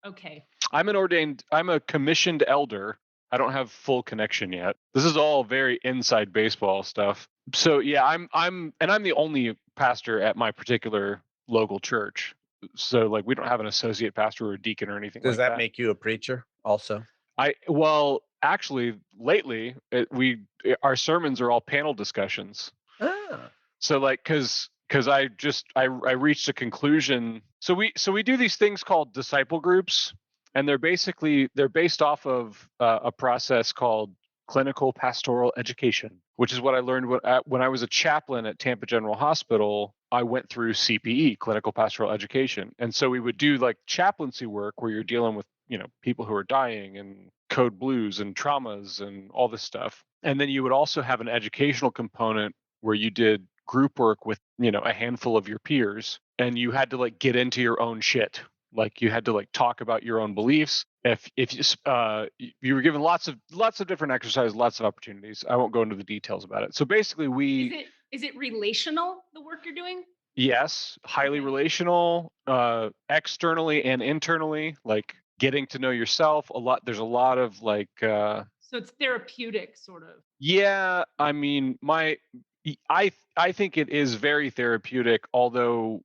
Okay. I'm a commissioned elder. I don't have full connection yet. This is all very inside baseball stuff. So yeah, I'm the only pastor at my particular local church. So like we don't have an associate pastor or a deacon or anything. Does like that make you a preacher also? Well, actually, lately our sermons are all panel discussions. So like, cause I reached a conclusion. So we do these things called disciple groups, and they're based off of a process called clinical pastoral education, which is what I learned when I was a chaplain at Tampa General Hospital. I went through CPE, clinical pastoral education. And so we would do like chaplaincy work where you're dealing with, people who are dying and code blues and traumas and all this stuff. And then you would also have an educational component where you did group work with, a handful of your peers, and you had to like get into your own shit. Like you had to like talk about your own beliefs. If you were given lots of different exercises, lots of opportunities. I won't go into the details about it. So basically is it relational, the work you're doing? Yes, highly relational, externally and internally, like getting to know yourself a lot. There's a lot of like so it's therapeutic sort of. Yeah, I mean, I think it is very therapeutic, although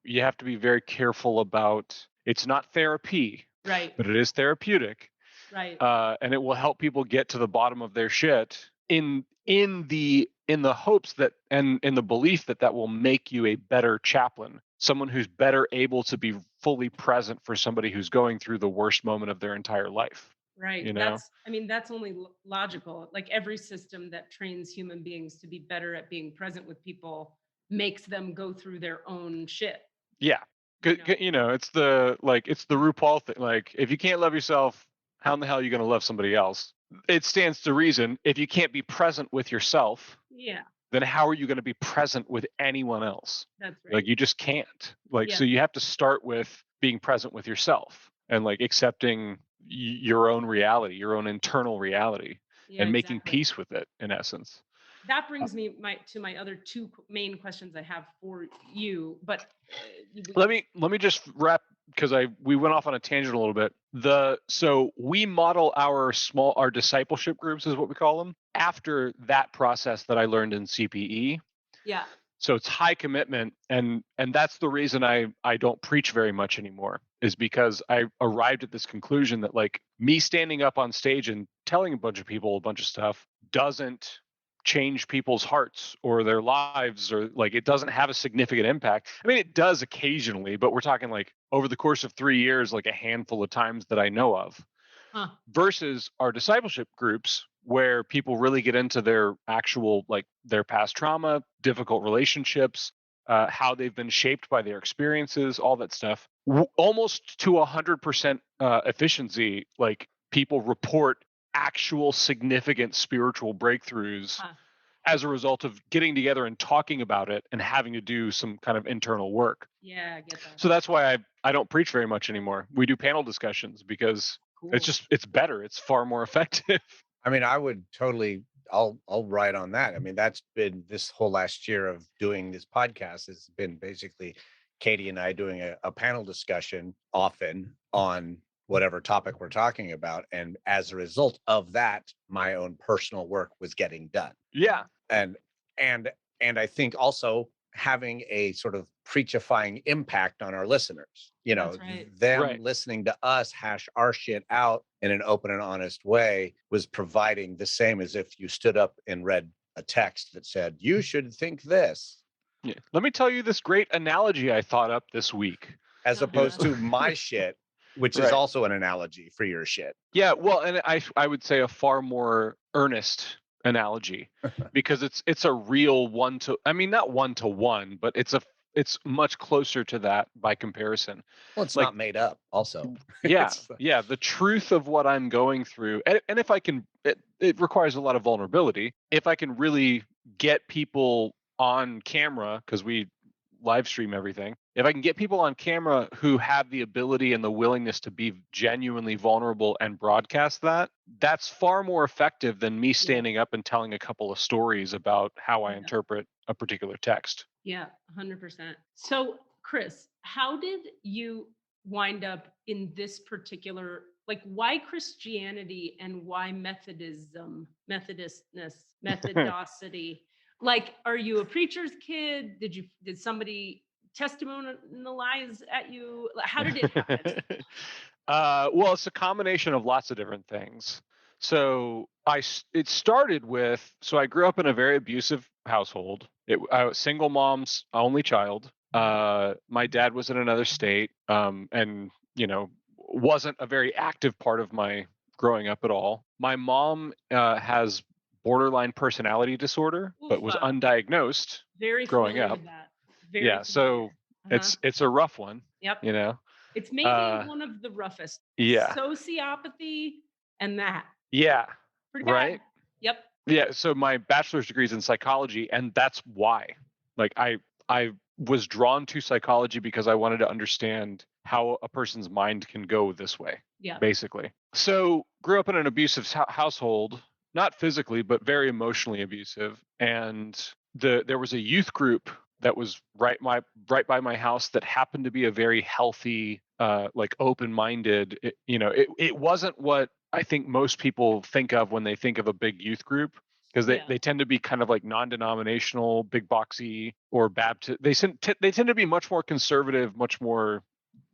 you have to be very careful about, it's not therapy, right? But it is therapeutic, right? And it will help people get to the bottom of their shit in the hopes that, and in the belief that will make you a better chaplain, someone who's better able to be fully present for somebody who's going through the worst moment of their entire life. Right. That's only logical. Like every system that trains human beings to be better at being present with people makes them go through their own shit. Yeah. It's the RuPaul thing. Like, if you can't love yourself, how in the hell are you going to love somebody else? It stands to reason. If you can't be present with yourself, then how are you going to be present with anyone else? That's right. Like, you just can't. So you have to start with being present with yourself and like accepting your own reality, your own internal reality, and making peace with it, in essence. That brings me to my other two main questions I have for you. But let me just wrap, because we went off on a tangent a little bit. So we model our discipleship groups, is what we call them, after that process that I learned in CPE. Yeah. So it's high commitment, and that's the reason I don't preach very much anymore, is because I arrived at this conclusion that like me standing up on stage and telling a bunch of people a bunch of stuff doesn't change people's hearts or their lives, or like it doesn't have a significant impact. I mean, it does occasionally, but we're talking like over the course of 3 years, like a handful of times that I know of. Versus our discipleship groups, where people really get into their actual, like their past trauma, difficult relationships, how they've been shaped by their experiences, all that stuff. Almost to 100% efficiency, like people report actual significant spiritual breakthroughs as a result of getting together and talking about it and having to do some kind of internal work. Yeah, I get that. So that's why I don't preach very much anymore. We do panel discussions because it's better. It's far more effective. I mean, I would totally I'll write on that. I mean, that's been this whole last year of doing this podcast has been basically Katie and I doing a panel discussion often on whatever topic we're talking about. And as a result of that, my own personal work was getting done. Yeah. And I think also having a sort of preachifying impact on our listeners, That's right. them Right. listening to us hash our shit out in an open and honest way was providing the same as if you stood up and read a text that said, you should think this, Yeah. Let me tell you this great analogy I thought up this week. as opposed to my shit, which is Right. also an analogy for your shit. Yeah, well, and I would say a far more earnest analogy because it's a real not one to one, but it's much closer to that by comparison. Well, it's Like- not made up also. Yeah, It's- yeah, the truth of what I'm going through, and if I can, it requires a lot of vulnerability. If I can really get people on camera, because we live stream everything, if I can get people on camera who have the ability and the willingness to be genuinely vulnerable and broadcast that, that's far more effective than me standing up and telling a couple of stories about how I Yeah. interpret a particular text. Yeah, 100%. So, Chris, how did you wind up in this particular, like, why Christianity and why Methodism, Methodistness, Methodosity? Like, are you a preacher's kid? Did somebody testimonialize at you? How did it happen? Well, it's a combination of lots of different things. So it started with, so I grew up in a very abusive household. I was single mom's only child. My dad was in another state, and wasn't a very active part of my growing up at all. My mom has borderline personality disorder, but was Oof. undiagnosed. Very growing familiar up. with that. Very Yeah, so familiar. it's a rough one, Yep. you know. It's maybe one of the roughest. Yeah. Sociopathy and that. Yeah. Pretty bad. Right. Yep. Yeah, so my bachelor's degree is in psychology, and that's why. Like I was drawn to psychology because I wanted to understand how a person's mind can go this way, Yeah. basically. So grew up in an abusive household, not physically, but very emotionally abusive. And there was a youth group that was right by my house that happened to be a very healthy, like open-minded. It wasn't what I think most people think of when they think of a big youth group, because they tend to be kind of like non-denominational, big boxy, or Baptist. They tend to be much more conservative, much more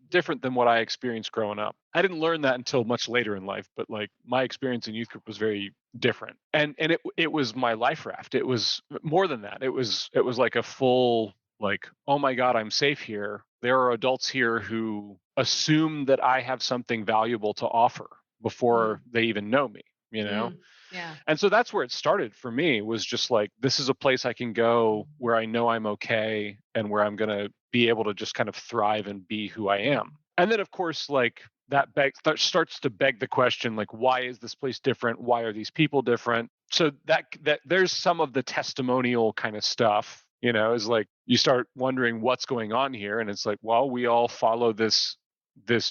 different than what I experienced growing up. I didn't learn that until much later in life, but like my experience in youth group was very different. And it was my life raft. It was more than that. It was like a full, like, oh my God, I'm safe here. There are adults here who assume that I have something valuable to offer before they even know me, Yeah. And so that's where it started for me, was just like, this is a place I can go where I know I'm okay and where I'm going to be able to just kind of thrive and be who I am. And then, of course, like that starts to beg the question, like, why is this place different? Why are these people different? So that there's some of the testimonial kind of stuff, is like, you start wondering what's going on here. And it's like, well, we all follow this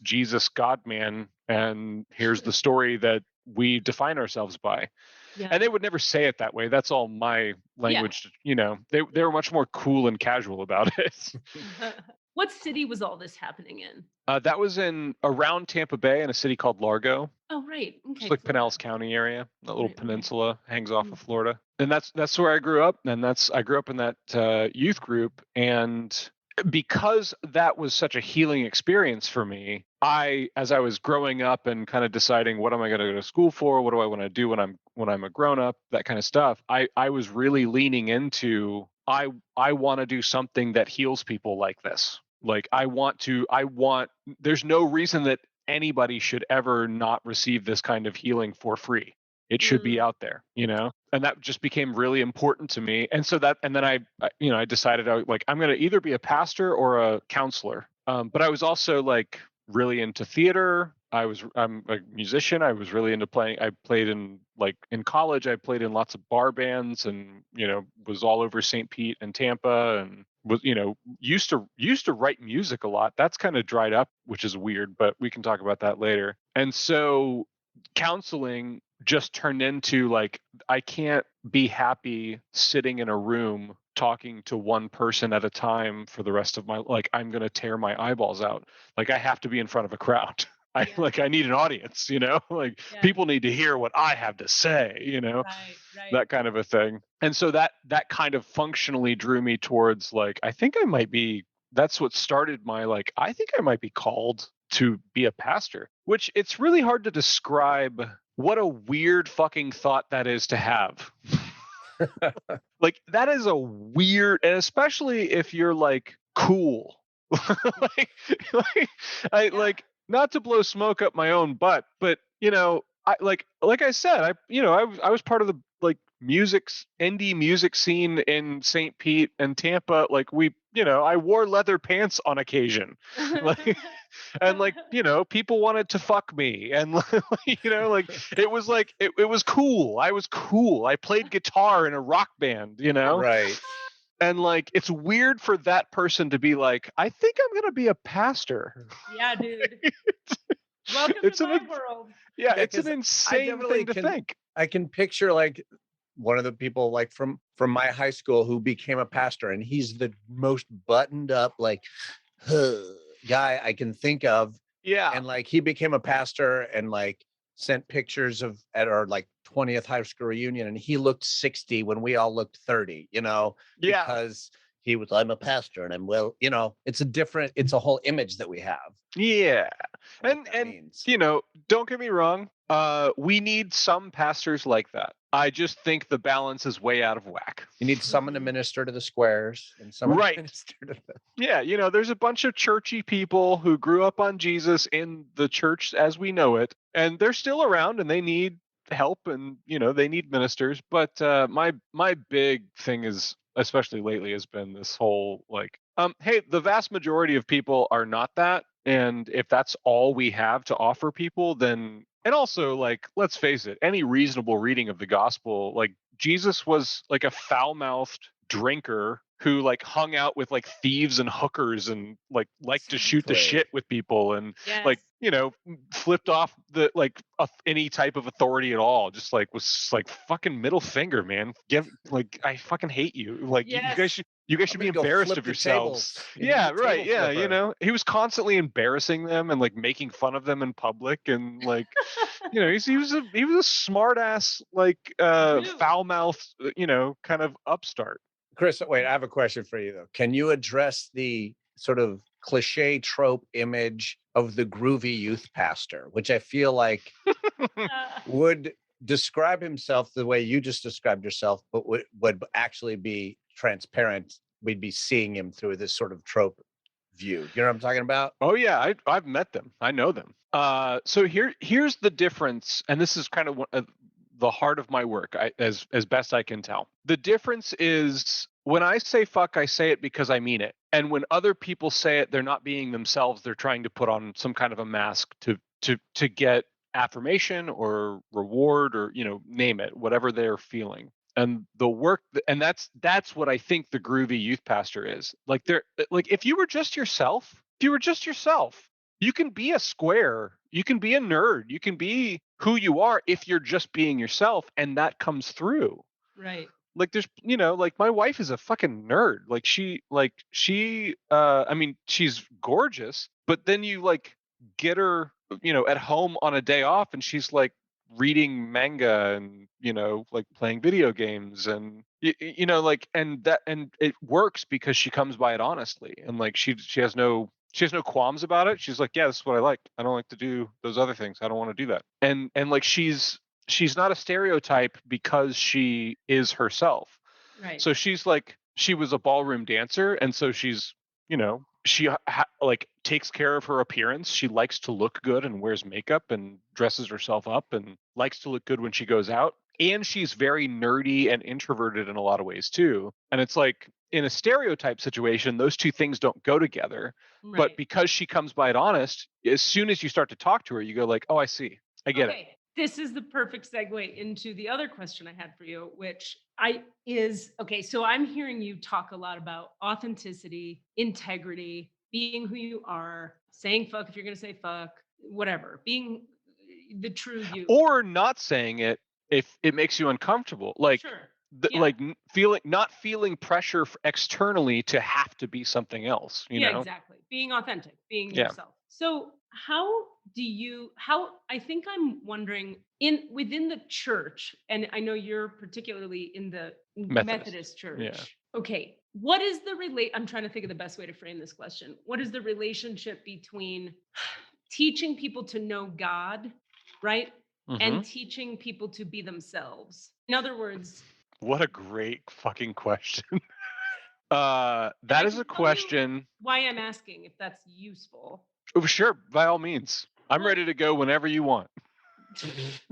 Jesus God man, and here's the story that we define ourselves by. Yeah. And they would never say it that way. That's all my language. They were much more cool and casual about it. What city was all this happening in? That was around Tampa Bay, in a city called Largo. Oh, right. Okay. It's like Pinellas County area, that little peninsula hangs off of Florida. And that's where I grew up. And I grew up in that youth group. And because that was such a healing experience for me, as I was growing up and kind of deciding, what am I going to go to school for? What do I want to do when I'm a grown up? That kind of stuff. I was really leaning into, I want to do something that heals people like this. Like there's no reason that anybody should ever not receive this kind of healing for free. It should be out there, and that just became really important to me. And so then I decided I'm going to either be a pastor or a counselor. But I was also like really into theater. I'm a musician. I was really into playing. I played in college, I played in lots of bar bands, and, was all over St. Pete and Tampa, and was, used to write music a lot. That's kind of dried up, which is weird, but we can talk about that later. And so counseling just turned into like, I can't be happy sitting in a room talking to one person at a time for the rest of my, like, I'm going to tear my eyeballs out. Like, I have to be in front of a crowd. I need an audience, like people need to hear what I have to say, Right, right. that kind of a thing. And so that kind of functionally drew me towards like, that's what started my, like, I think I might be called to be a pastor, which it's really hard to describe what a weird fucking thought that is to have. Like, that is a weird, and especially if you're like cool. Like, not to blow smoke up my own butt, but I like I said, I was part of the like indie music scene in St. Pete and Tampa. Like, I wore leather pants on occasion. Like, and like, people wanted to fuck me, and like it was like it was cool. I was cool. I played guitar in a rock band, Right. and like, it's weird for that person to be like, I think I'm gonna be a pastor. Yeah, dude. Welcome It's to my an world. yeah, Yeah, it's an 'cause I insane definitely thing to think. I can picture like one of the people like from my high school who became a pastor, and he's the most buttoned up like guy I can think of. Yeah, And like he became a pastor and like sent pictures of at our like 20th high school reunion, and he looked 60 when we all looked 30, yeah, because he was, I'm a pastor and I'm it's a whole image that we have yeah. of what And that means. don't get me wrong. We need some pastors like that. I just think the balance is way out of whack. You need someone to Mhm. minister to the squares and someone Right. to minister to the Yeah, there's a bunch of churchy people who grew up on Jesus in the church as we know it, and they're still around and they need help, and they need ministers. But my big thing is, especially lately, has been this whole like, hey, the vast majority of people are not that, and if that's all we have to offer people, then, and also, like, let's face it, any reasonable reading of the gospel, like, Jesus was like a foul-mouthed drinker who like hung out with like thieves and hookers and like liked to shoot the Exactly. shit with people, and Yes. like flipped off the like any type of authority at all. Just like was like, fucking middle finger, man. Like, I fucking hate you. Like, you Yes. guys should be I'm gonna go embarrassed flip of the yourselves. tables. You need Yeah, a right. table Yeah, flipper. he was constantly embarrassing them and like making fun of them in public, and like he was a smart ass, like Dude. foul mouthed, kind of upstart. Chris, wait, I have a question for you though. Can you address the sort of cliche trope image of the groovy youth pastor, which I feel like would describe himself the way you just described yourself, but would actually be transparent? We'd be seeing him through this sort of trope view. You know what I'm talking about? Oh yeah, I've met them. I know them. So here's the difference, and this is kind of the heart of my work, as best I can tell. The difference is, when I say fuck, I say it because I mean it, and when other people say it, they're not being themselves. They're trying to put on some kind of a mask to get affirmation or reward, or name it, whatever they're feeling. And the work, and that's what I think the groovy youth pastor is. Like, if you were just yourself, you can be a square, you can be a nerd, you can be who you are if you're just being yourself, and that comes through. Right. Like, there's like, my wife is a fucking nerd. Like, I mean, she's gorgeous, but then you like get her at home on a day off, and she's like reading manga and like playing video games, and like, and it works because she comes by it honestly, and like she has no qualms about it. She's like, yeah, this is what I like. I don't like to do those other things. I don't want to do that. And like, she's not a stereotype because she is herself. Right. So she's like, she was a ballroom dancer, and so she's she like takes care of her appearance. She likes to look good and wears makeup and dresses herself up and likes to look good when she goes out. And she's very nerdy and introverted in a lot of ways too. And it's like, in a stereotype situation, those two things don't go together. Right. But because she comes by it honest, as soon as you start to talk to her, you go like, oh, I see. I get it. This is the perfect segue into the other question I had for you, which so I'm hearing you talk a lot about authenticity, integrity, being who you are, saying fuck if you're going to say fuck, whatever, being, the true you. Or not saying it if it makes you uncomfortable. Like, Sure. like not feeling pressure externally to have to be something else, you know? Exactly. Being authentic, being Yeah. yourself. So I think I'm wondering within the church, and I know you're particularly in the Methodist church. Yeah. Okay. What is I'm trying to think of the best way to frame this question. What is the relationship between teaching people to know God, right? And teaching people to be themselves? In other words, what a great fucking question. That is a question. Why I'm asking if that's useful. Oh, sure, by all means. I'm ready to go whenever you want.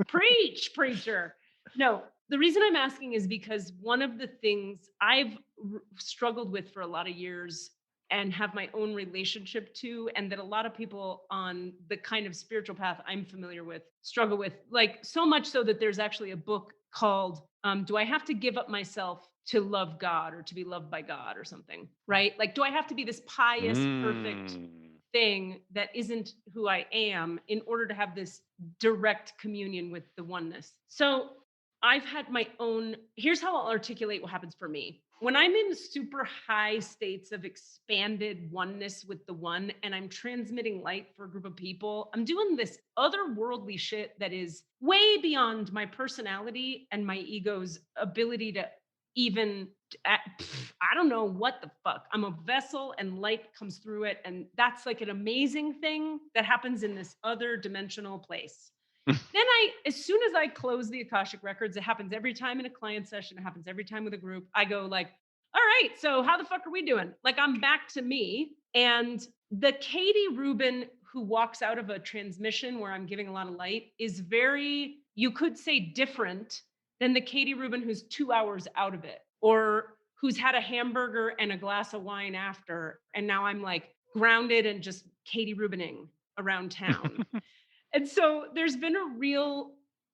Preach, preacher. No, the reason I'm asking is because one of the things I've struggled with for a lot of years and have my own relationship to, and that a lot of people on the kind of spiritual path I'm familiar with struggle with, like so much so that there's actually a book called Do I Have to Give Up Myself to Love God or to Be Loved by God or something, right? Like, do I have to be this pious, perfect thing that isn't who I am in order to have this direct communion with the oneness? So I've had my own, here's how I'll articulate what happens for me. When I'm in super high states of expanded oneness with the one, and I'm transmitting light for a group of people, I'm doing this otherworldly shit that is way beyond my personality and my ego's ability to even, I don't know what the fuck. I'm a vessel and light comes through it. And that's like an amazing thing that happens in this other dimensional place. Then as soon as I close the Akashic records, it happens every time in a client session. It happens every time with a group. I go like, all right, so how the fuck are we doing? Like, I'm back to me. And the Katie Rubin who walks out of a transmission where I'm giving a lot of light is very, you could say, different than the Katie Rubin who's 2 hours out of it, or who's had a hamburger and a glass of wine after. And now I'm like grounded and just Katie Rubining around town. And so there's been a real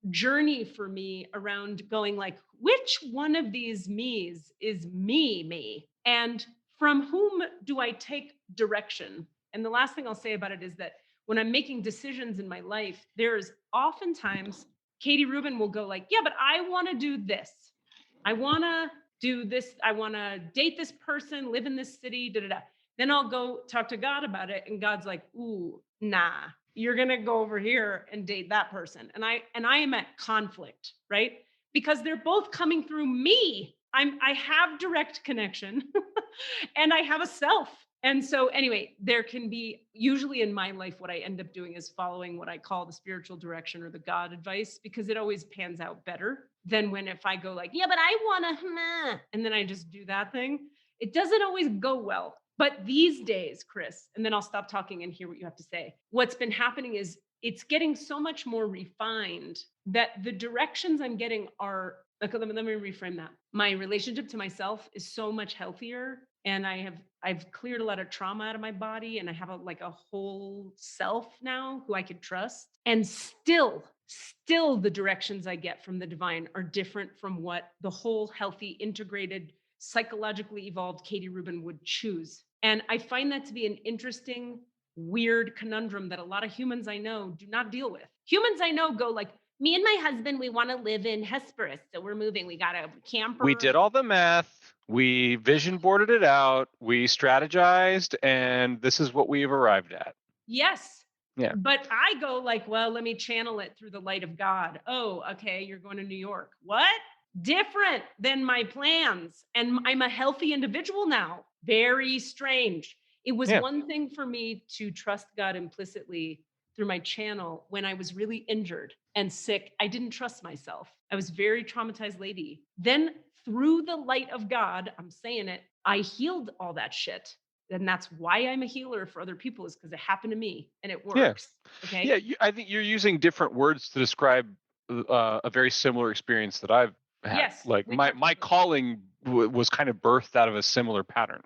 journey for me around going like, which one of these me's is me? And from whom do I take direction? And the last thing I'll say about it is that when I'm making decisions in my life, there's oftentimes Katie Rubin will go like, yeah, but I want to do this. I want to do this. I want to date this person, live in this city, da, da, da. Then I'll go talk to God about it. And God's like, ooh, nah, you're going to go over here and date that person. And I am at conflict, right? Because they're both coming through me. I have direct connection and I have a self. And so anyway, there can be, usually in my life, what I end up doing is following what I call the spiritual direction or the God advice, because it always pans out better than when if I go like, yeah, but I want to, and then I just do that thing. It doesn't always go well. But these days, Chris, and then I'll stop talking and hear what you have to say. What's been happening is it's getting so much more refined that the directions I'm getting are, let me reframe that. My relationship to myself is so much healthier. And I've cleared a lot of trauma out of my body, and I have a whole self now who I could trust. And still the directions I get from the divine are different from what the whole healthy, integrated, psychologically evolved Katie Rubin would choose. And I find that to be an interesting, weird conundrum that a lot of humans I know do not deal with. Humans I know go like, me and my husband, we want to live in Hesperus, so we're moving. We got a camper. We did all the math. We vision boarded it out. We strategized, and this is what we've arrived at. Yes. Yeah. But I go like, well, let me channel it through the light of God. Oh, okay, you're going to New York. What? Different than my plans. And I'm a healthy individual now. Very strange. It was one thing for me to trust God implicitly through my channel when I was really injured and sick. I didn't trust myself. I was a very traumatized lady. Then through the light of God, I'm saying it, I healed all that shit. And that's why I'm a healer for other people, is because it happened to me and it works. Yeah. Okay. Yeah. I think you're using different words to describe a very similar experience that I've had. Yes. Like my calling was kind of birthed out of a similar pattern.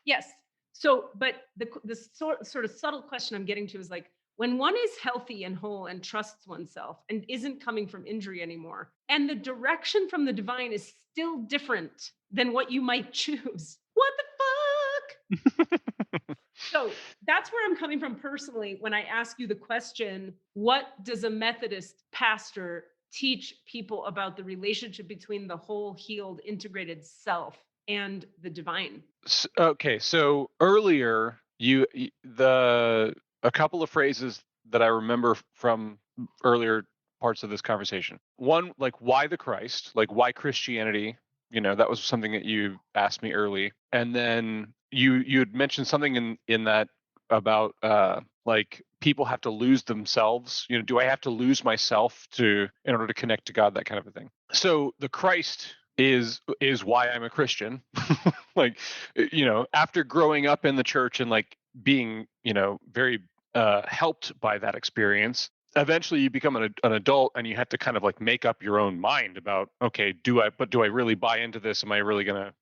Yes. So, but the sort of subtle question I'm getting to is like, when one is healthy and whole and trusts oneself and isn't coming from injury anymore, and the direction from the divine is still different than what you might choose, what the fuck? So that's where I'm coming from personally when I ask you the question, what does a Methodist pastor teach people about the relationship between the whole healed integrated self and the divine? Okay, so earlier a couple of phrases that I remember from earlier parts of this conversation. One, like why the Christ, like why Christianity, that was something that you asked me early. And then you had mentioned something in that about like people have to lose themselves. Do I have to lose myself in order to connect to God, that kind of a thing. So the Christ is why I'm a Christian. Like, after growing up in the church and like being, very helped by that experience, eventually you become an adult and you have to kind of like make up your own mind about, okay, do I really buy into this? Am I really gonna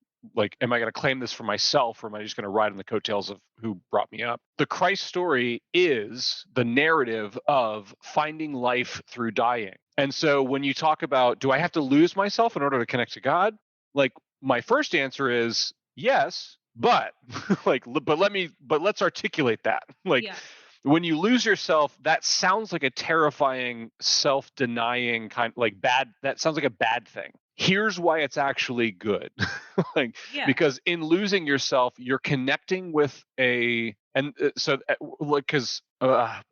am I gonna claim this for myself, or am I just gonna ride on the coattails of who brought me up? The Christ story is the narrative of finding life through dying. And so when you talk about, do I have to lose myself in order to connect to God? Like, my first answer is yes, but but let's articulate that. Like, Yeah. when you lose yourself, that sounds like a terrifying, self-denying kind, like bad. That sounds like a bad thing. Here's why it's actually good. Like, Yeah. because in losing yourself, you're connecting with because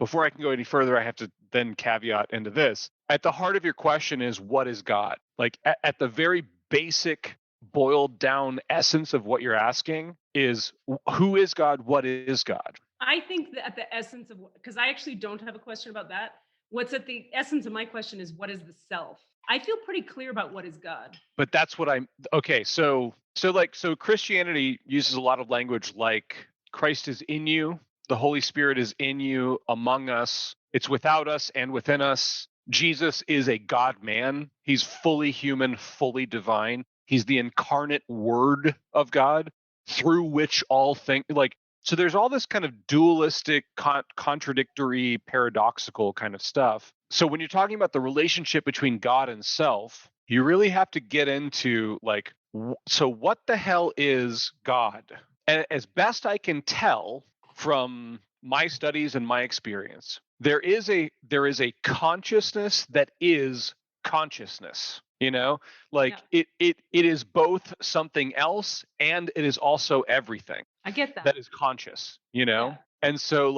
before I can go any further, I have to then caveat into this. At the heart of your question is, what is God? Like, at the very basic, boiled down essence of what you're asking is, who is God? What is God? I think that at the essence of, because I actually don't have a question about that. What's at the essence of my question is, what is the self? I feel pretty clear about what is God. But that's what okay. So Christianity uses a lot of language like Christ is in you, the Holy Spirit is in you, among us, it's without us and within us. Jesus is a God man. He's fully human, fully divine. He's the incarnate word of God through which all things, so there's all this kind of dualistic, contradictory, paradoxical kind of stuff. So when you're talking about the relationship between God and self, you really have to get into so what the hell is God? And as best I can tell from my studies and my experience, there is a consciousness that is consciousness. It is both something else and it is also everything. I get that. That is conscious, Yeah. And so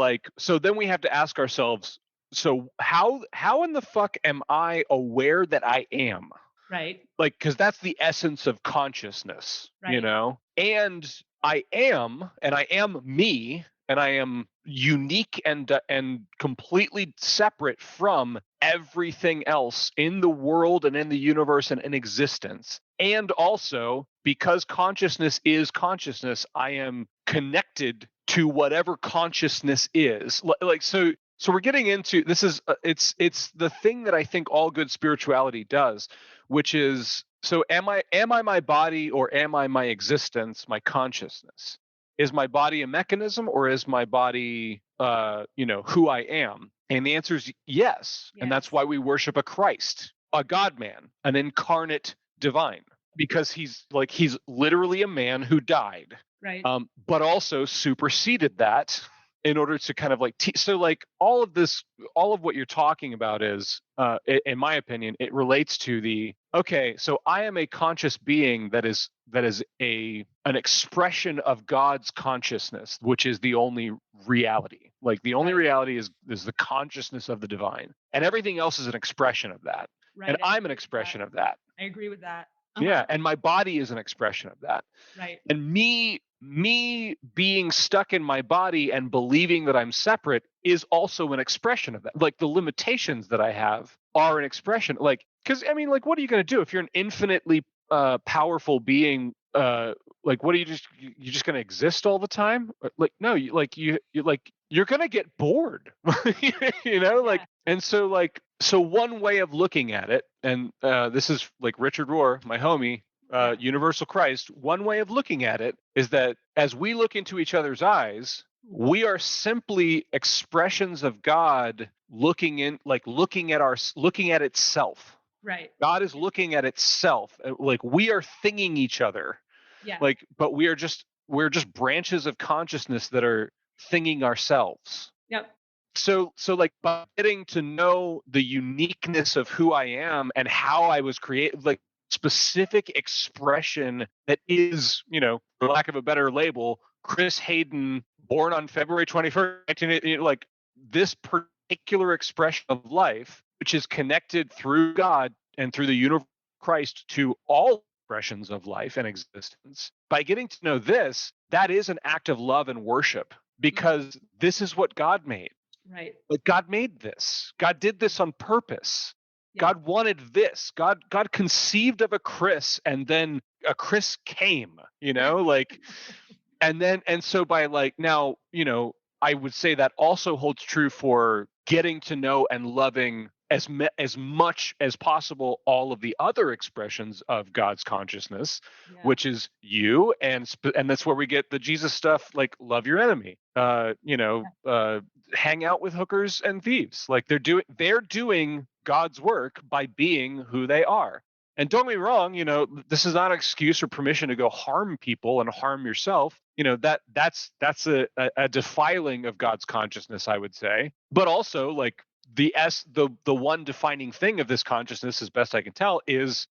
then we have to ask ourselves, so how in the fuck am I aware that I am? Right. Because that's the essence of consciousness, Right. And I am me, and I am unique and completely separate from everything else in the world and in the universe and in existence. And also, because consciousness is consciousness, I am connected to whatever consciousness is. So we're getting into this is it's the thing that I think all good spirituality does, which is, so am I my body, or am I my existence, my consciousness? Is my body a mechanism, or is my body who I am? And the answer is yes. And that's why we worship a Christ, a God man, an incarnate divine, because he's literally a man who died, Right. but also superseded that in order to kind of all of what you're talking about is, in my opinion, it relates to so I am a conscious being that is an expression of God's consciousness, which is the only reality. Like, the only reality is the consciousness of the divine, and everything else is an expression of that. Right. And I'm an expression of that. I agree with that. Yeah, and my body is an expression of that. Right. And me being stuck in my body and believing that I'm separate is also an expression of that. Like, the limitations that I have are an expression. Because what are you going to do if you're an infinitely powerful being? What are you just going to exist all the time? No, you're going to get bored. And so one way of looking at it, and this is Richard Rohr, my homie, Universal Christ, one way of looking at it is that as we look into each other's eyes, we are simply expressions of God looking at itself. Right. God is looking at itself. We are thinging each other. Yeah. But we're just branches of consciousness that are thinging ourselves. Yep. So like by getting to know the uniqueness of who I am and how I was created, like specific expression that is, for lack of a better label, Chris Haden, born on February 21st, 1980, like this particular expression of life, which is connected through God and through the universe of Christ to all expressions of life and existence. By getting to know this, that is an act of love and worship, because this is what God made. Right. Like God made this. God did this on purpose. Yeah. God wanted this. God conceived of a Chris, and then a Chris came, like, and so by like now, I would say that also holds true for getting to know and loving as much as possible all of the other expressions of God's consciousness, Yeah. which is you, and that's where we get the Jesus stuff, like love your enemy, hang out with hookers and thieves. Like they're doing God's work by being who they are. And don't get me wrong, this is not an excuse or permission to go harm people and harm yourself. That's a defiling of God's consciousness, I would say. But also, like the one defining thing of this consciousness, as best I can tell, is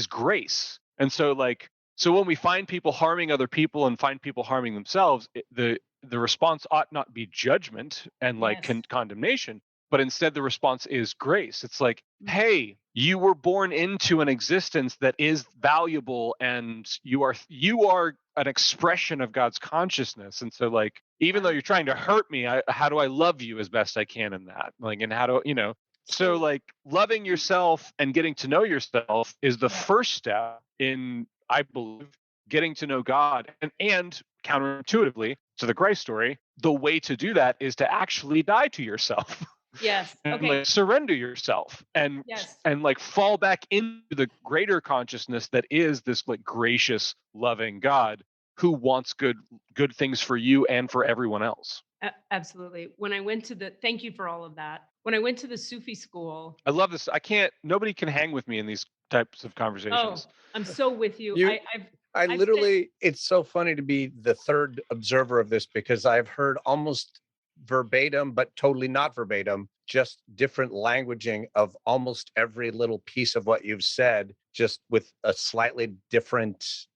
grace. And so when we find people harming other people and find people harming themselves, the response ought not be judgment and condemnation, but instead the response is grace. It's like, hey, you were born into an existence that is valuable, and you are an expression of God's consciousness. And so like, even though you're trying to hurt me, how do I love you as best I can in that? Like, and how do, so like loving yourself and getting to know yourself is the first step in, I believe, getting to know God. And counterintuitively to the Christ story, the way to do that is to actually die to yourself. Yes. And Okay. like surrender yourself and like fall back into the greater consciousness that is this like gracious, loving God who wants good things for you and for everyone else. Absolutely. When I went to thank you for all of that. When I went to the Sufi school. I love this. Nobody can hang with me in these types of conversations. Oh, I'm so with you. I've literally, it's so funny to be the third observer of this, because I've heard almost verbatim, but totally not verbatim, just different languaging of almost every little piece of what you've said, just with a slightly different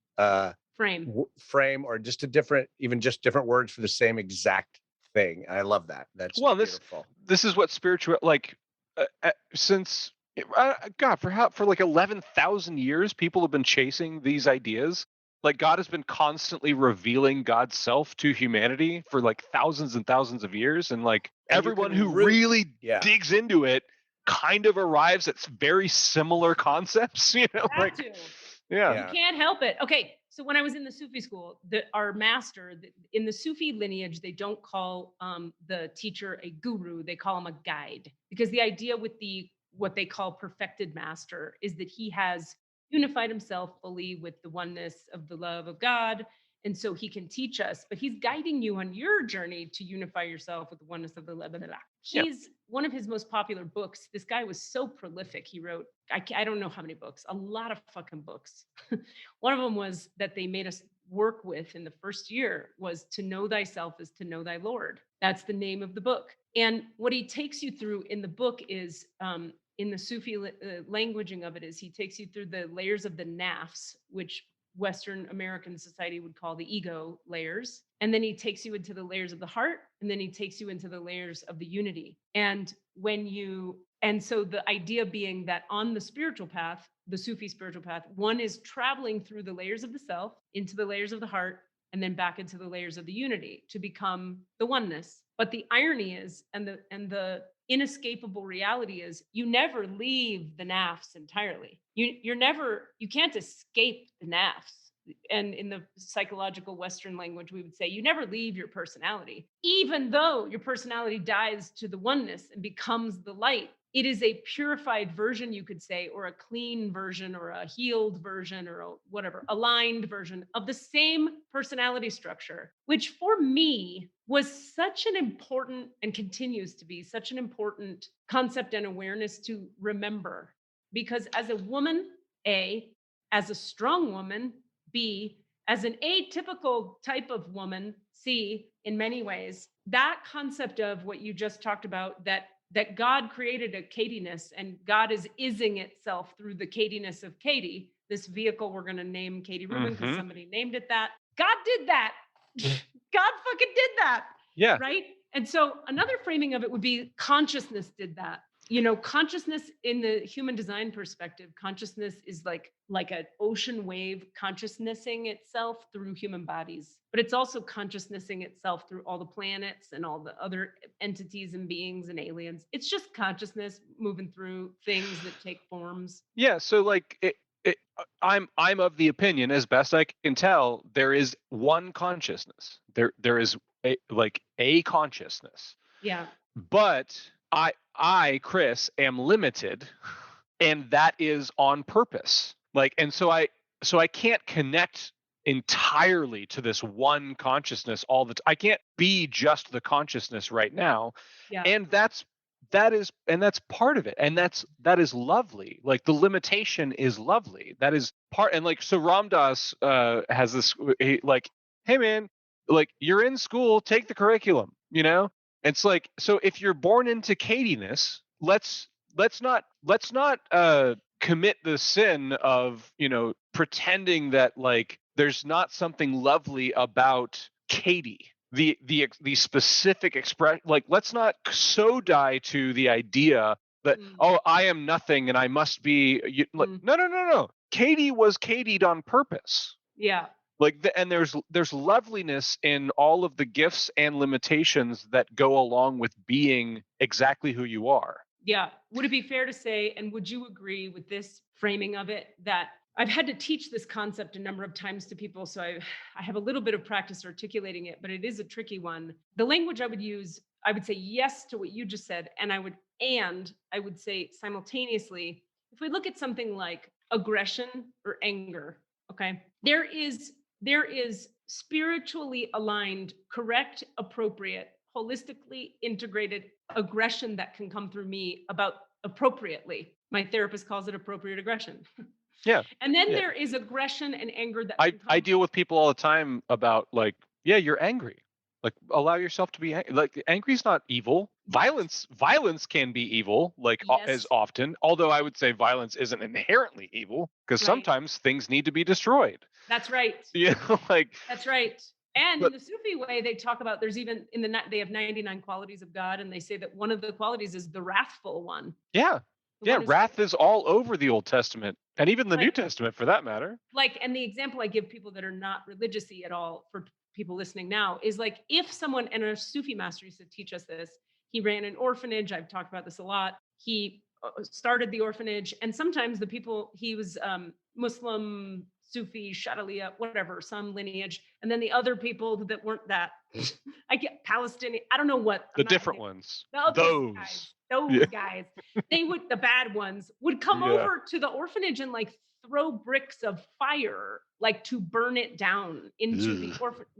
frame, or just different words for the same exact thing. I love that. That's beautiful. This is what spiritual, like, since God, for like 11,000 years, people have been chasing these ideas. Like God has been constantly revealing God's self to humanity for like thousands and thousands of years. And like everyone who really digs into it kind of arrives at very similar concepts, You Yeah. You can't help it. Okay. So when I was in the Sufi school, our master in the Sufi lineage, they don't call the teacher a guru. They call him a guide, because the idea with what they call perfected master is that he has unified himself fully with the oneness of the love of God. And so he can teach us, but he's guiding you on your journey to unify yourself with the oneness of the love. He's one of his most popular books. This guy was so prolific. He wrote, I don't know how many books, a lot of fucking books. One of them was that they made us work with in the first year was To Know Thyself is to Know Thy Lord. That's the name of the book. And what he takes you through in the book is, in the Sufi languaging of it, is he takes you through the layers of the nafs, which Western American society would call the ego layers. And then he takes you into the layers of the heart, and then he takes you into the layers of the unity. And so the idea being that on the spiritual path, the Sufi spiritual path, one is traveling through the layers of the self, into the layers of the heart, and then back into the layers of the unity to become the oneness. But the irony is, and the inescapable reality is, you never leave the nafs entirely. You can't escape the nafs. And in the psychological Western language, we would say you never leave your personality. Even though your personality dies to the oneness and becomes the light, it is a purified version, you could say, or a clean version, or a healed version, or a whatever, aligned version of the same personality structure, which for me was such an important, and continues to be such an important concept and awareness to remember. Because as a woman, A, as a strong woman, B, as an atypical type of woman, C, in many ways, that concept of what you just talked about, that God created a Katyness and God is ising itself through the Katyness of Katie, this vehicle we're going to name Katie Rubin because somebody named it that. God did that. God fucking did that. Yeah. Right. And so another framing of it would be consciousness did that. You know, consciousness in the human design perspective, consciousness is like an ocean wave consciousnessing itself through human bodies, but it's also consciousnessing itself through all the planets and all the other entities and beings and aliens. It's just consciousness moving through things that take forms. Yeah. So like I'm of the opinion, as best I can tell, there is one consciousness. There is a consciousness. Yeah. But I, Chris, am limited, and that is on purpose. Like, and so I can't connect entirely to this one consciousness all the time. I can't be just the consciousness right now. Yeah. And that's part of it. And that is lovely. Like the limitation is lovely. That is part. And like, so Ram Dass has this, like, hey man, like you're in school, take the curriculum, you know? It's like, so if you're born into Katyness, let's not commit the sin of, you know, pretending that like there's not something lovely about Katie. The specific expression, like let's not so die to the idea that oh, I am nothing and I must be like, no. Katie was Katie'd on purpose. Yeah. Like and there's loveliness in all of the gifts and limitations that go along with being exactly who you are. Yeah. Would it be fair to say, and would you agree with this framing of it, that I've had to teach this concept a number of times to people, so I have a little bit of practice articulating it, but it is a tricky one. The language I would use, I would say yes to what you just said, and I would say simultaneously, if we look at something like aggression or anger, okay, there is spiritually aligned, correct, appropriate, holistically integrated aggression that can come through me about appropriately. My therapist calls it appropriate aggression. Yeah. And then there is aggression and anger that I deal with people all the time about like, yeah, you're angry. Like allow yourself to be angry. Like angry is not evil. Violence can be evil, like as often. Although I would say violence isn't inherently evil because sometimes things need to be destroyed. That's right. Yeah, like that's right. And in the Sufi way, they talk about there's even they have 99 qualities of God, and they say that one of the qualities is the wrathful one. Yeah. Yeah, wrath is all over the Old Testament and even the New Testament for that matter. Like, and the example I give people that are not religious-y at all for people listening now is like if someone, and a Sufi master used to teach us this, he ran an orphanage. I've talked about this a lot. He started the orphanage, and sometimes the people, he was Muslim, Sufi, Shadaliya, whatever, some lineage. And then the other people that weren't that, I get Palestinian, I don't know what. The different ones. Those guys, the bad ones would come over to the orphanage and like throw bricks of fire, like to burn it down into the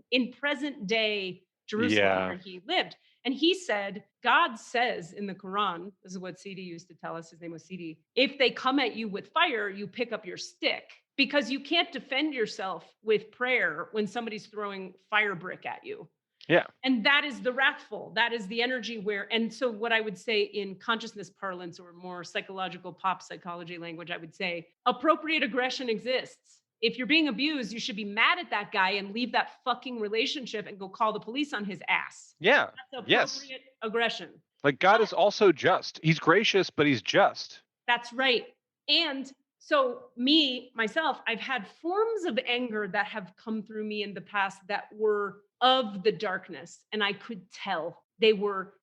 in present day Jerusalem where he lived. And he said, God says in the Quran, this is what Sidi used to tell us, his name was Sidi, if they come at you with fire, you pick up your stick, because you can't defend yourself with prayer when somebody's throwing fire brick at you. Yeah. And that is the wrathful. That is the energy where, and so what I would say in consciousness parlance or more psychological pop psychology language, I would say appropriate aggression exists. If you're being abused, you should be mad at that guy and leave that fucking relationship and go call the police on his ass. Yeah. That's appropriate aggression. Like God is also just. He's gracious, but he's just. That's right. And so myself, I've had forms of anger that have come through me in the past that were of the darkness. And I could tell they were,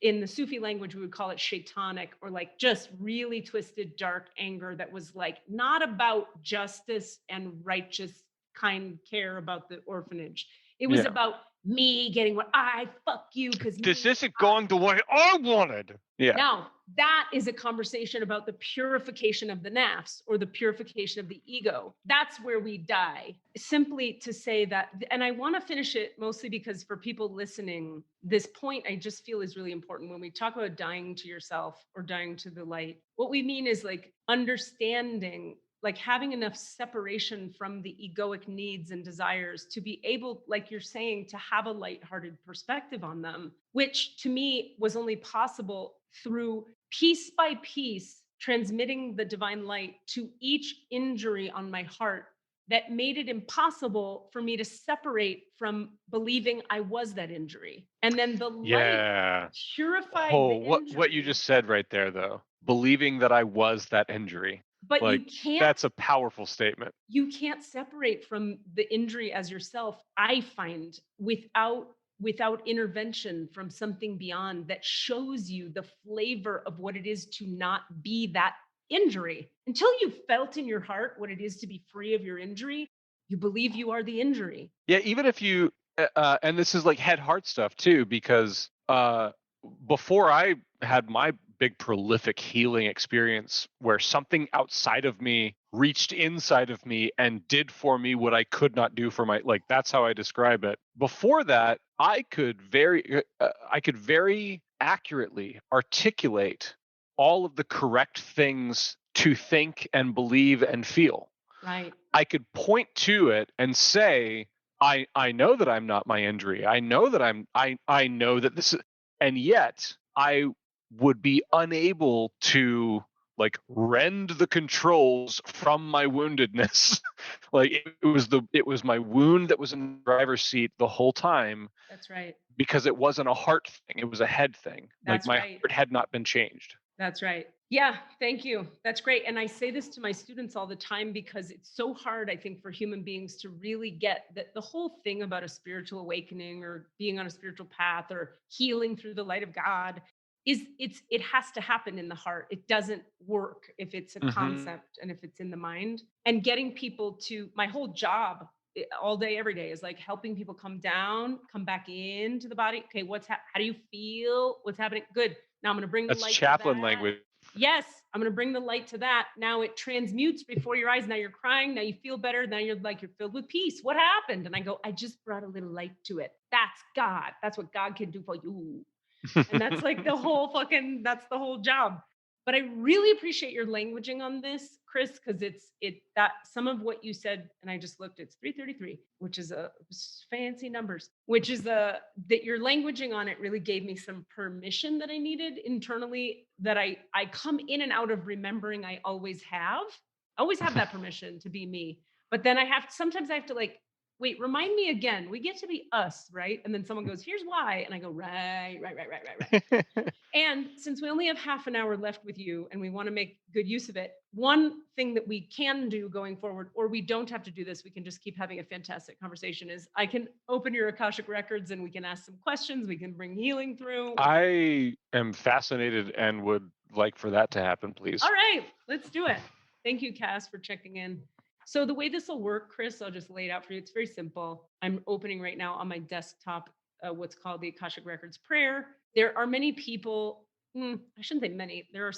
in the Sufi language, we would call it shaitanic, or like just really twisted, dark anger that was like not about justice and righteous kind care about the orphanage. It was about me getting what fuck you because this isn't going the way I wanted. Yeah. Now that is a conversation about the purification of the nafs or the purification of the ego. That's where we die. Simply to say that, and I want to finish it mostly because for people listening, this point I just feel is really important. When we talk about dying to yourself or dying to the light, what we mean is like understanding like having enough separation from the egoic needs and desires to be able, like you're saying, to have a lighthearted perspective on them, which to me was only possible through piece by piece transmitting the divine light to each injury on my heart that made it impossible for me to separate from believing I was that injury. And then the light Yeah. purified Oh, the what you injury. just said right there, though. Believing that I was that injury. But Like, that's a powerful statement. you can't separate from the injury as yourself, I find, without intervention from something beyond that shows you the flavor of what it is to not be that injury. Until you felt in your heart what it is to be free of your injury, you believe you are the injury. Yeah, even if you, and this is like head heart stuff too, because before I had my big prolific healing experience where something outside of me reached inside of me and did for me what I could not do for my, like, that's how I describe it. Before that, I could very accurately articulate all of the correct things to think and believe and feel. Right. I could point to it and say, I know that I'm not my injury. I know that I know that this is, and yet I would be unable to like rend the controls from my woundedness. Like it was my wound that was in the driver's seat the whole time. That's right. Because it wasn't a heart thing, it was a head thing. That's like my right. heart had not been changed. That's right. Yeah, thank you. That's great. And I say this to my students all the time because it's so hard, I think, for human beings to really get that the whole thing about a spiritual awakening or being on a spiritual path or healing through the light of God is it has to happen in the heart. It doesn't work if it's a concept and if it's in the mind. And getting people to, my whole job all day, every day is like helping people come down, come back into the body. Okay, how do you feel? What's happening? Good. Now I'm going to bring the That's light chaplain to that. language. Yes, I'm going to bring the light to that. Now it transmutes before your eyes. Now you're crying. Now you feel better. Now you're filled with peace. What happened? And I go, I just brought a little light to it. That's God. That's what God can do for you. And that's like that's the whole job. But I really appreciate your languaging on this, Chris, because that some of what you said, and I just looked, it's 333, which is fancy numbers, which is that your languaging on it really gave me some permission that I needed internally, that I come in and out of remembering I always have that permission to be me. But then sometimes I have to like, wait, remind me again. We get to be us, right? And then someone goes, here's why. And I go, right. And since we only have half an hour left with you and we want to make good use of it, one thing that we can do going forward, or we don't have to do this, we can just keep having a fantastic conversation, is I can open your Akashic records and we can ask some questions. We can bring healing through. I am fascinated and would like for that to happen, please. All right, let's do it. Thank you, Cass, for checking in. So the way this will work, Chris, I'll just lay it out for you. It's very simple. I'm opening right now on my desktop what's called the Akashic Records prayer. There are many people, I shouldn't say many, there are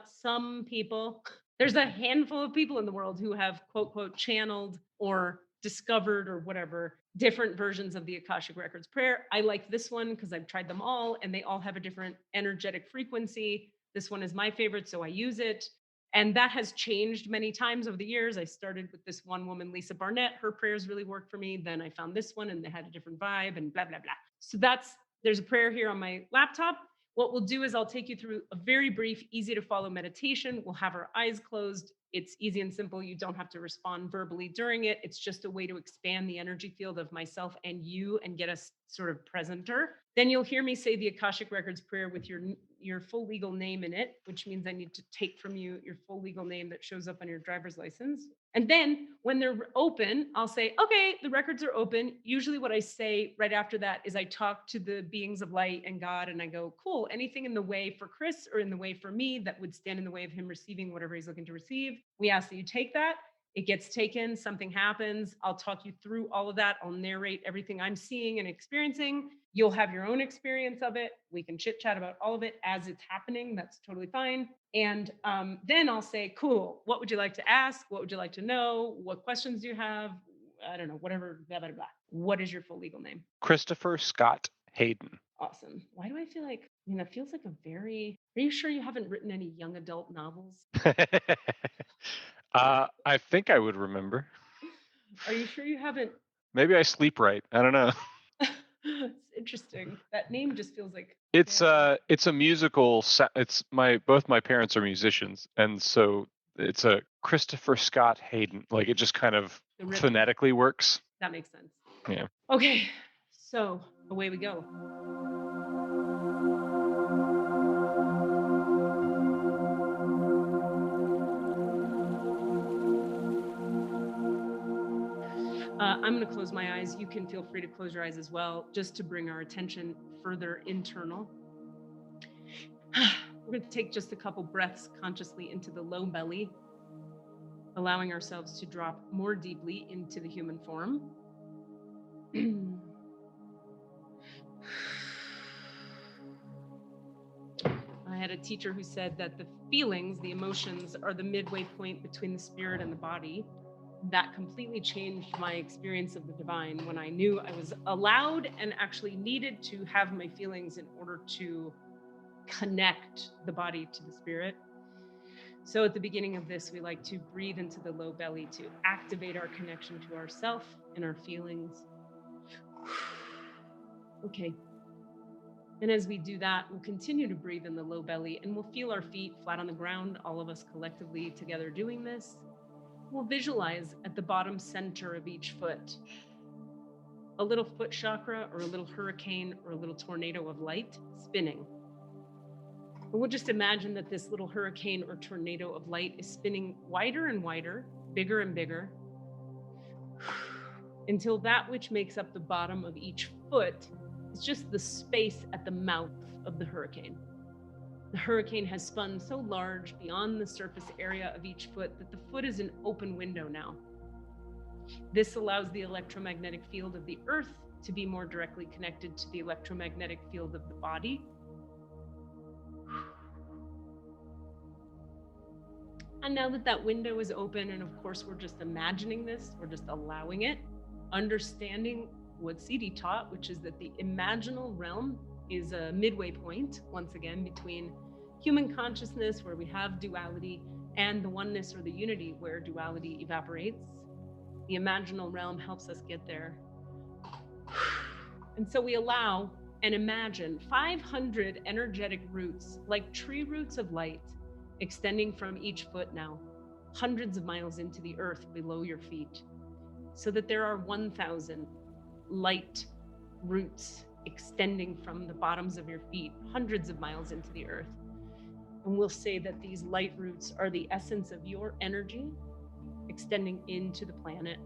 some people, there's a handful of people in the world who have, quote, quote, channeled or discovered or whatever, different versions of the Akashic Records prayer. I like this one because I've tried them all and they all have a different energetic frequency. This one is my favorite, so I use it. And that has changed many times over the years. I started with this one woman, Lisa Barnett. Her prayers really worked for me. Then I found this one and they had a different vibe and blah, blah, blah. So there's a prayer here on my laptop. What we'll do is I'll take you through a very brief, easy to follow meditation. We'll have our eyes closed. It's easy and simple. You don't have to respond verbally during it. It's just a way to expand the energy field of myself and you and get us sort of presenter. Then you'll hear me say the Akashic Records prayer with your full legal name in it, which means I need to take from you your full legal name that shows up on your driver's license. And then when they're open, I'll say, okay, the records are open. Usually what I say right after that is I talk to the beings of light and God and I go, cool, anything in the way for Chris or in the way for me that would stand in the way of him receiving whatever he's looking to receive, we ask that you take that. It gets taken, something happens. I'll talk you through all of that. I'll narrate everything I'm seeing and experiencing. You'll have your own experience of it. We can chit chat about all of it as it's happening. That's totally fine. And then I'll say, cool, what would you like to ask? What would you like to know? What questions do you have? I don't know, whatever, blah, blah, blah. What is your full legal name? Christopher Scott Haden. Awesome. Why do I feel like, it feels like are you sure you haven't written any young adult novels? I think I would remember. Are you sure you haven't? Maybe I sleep right. I don't know. It's interesting. That name just feels like It's yeah. it's a musical. It's both my parents are musicians, and so it's a Christopher Scott Haden. Like it just kind of The rhythm. phonetically works. That makes sense. Yeah. Okay, so away we go. I'm going to close my eyes. You can feel free to close your eyes as well, just to bring our attention further internal. We're going to take just a couple breaths consciously into the low belly, allowing ourselves to drop more deeply into the human form. I had a teacher who said that the feelings, the emotions, are the midway point between the spirit and the body. That completely changed my experience of the divine when I knew I was allowed and actually needed to have my feelings in order to connect the body to the spirit. So at the beginning of this, we like to breathe into the low belly to activate our connection to ourself and our feelings. Okay. And as we do that, we'll continue to breathe in the low belly and we'll feel our feet flat on the ground, all of us collectively together doing this. We'll visualize at the bottom center of each foot a little foot chakra or a little hurricane or a little tornado of light spinning. And we'll just imagine that this little hurricane or tornado of light is spinning wider and wider, bigger and bigger, until that which makes up the bottom of each foot is just the space at the mouth of the hurricane. The hurricane has spun so large beyond the surface area of each foot that the foot is an open window now. This allows the electromagnetic field of the earth to be more directly connected to the electromagnetic field of the body. And now that that window is open, and of course we're just imagining this, we're just allowing it, understanding what Cassidy taught, which is that the imaginal realm is a midway point, once again, between human consciousness, where we have duality, and the oneness or the unity, where duality evaporates. The imaginal realm helps us get there. And so we allow and imagine 500 energetic roots, like tree roots of light, extending from each foot now, hundreds of miles into the earth below your feet, so that there are 1,000 light roots extending from the bottoms of your feet, hundreds of miles into the earth. And we'll say that these light roots are the essence of your energy extending into the planet.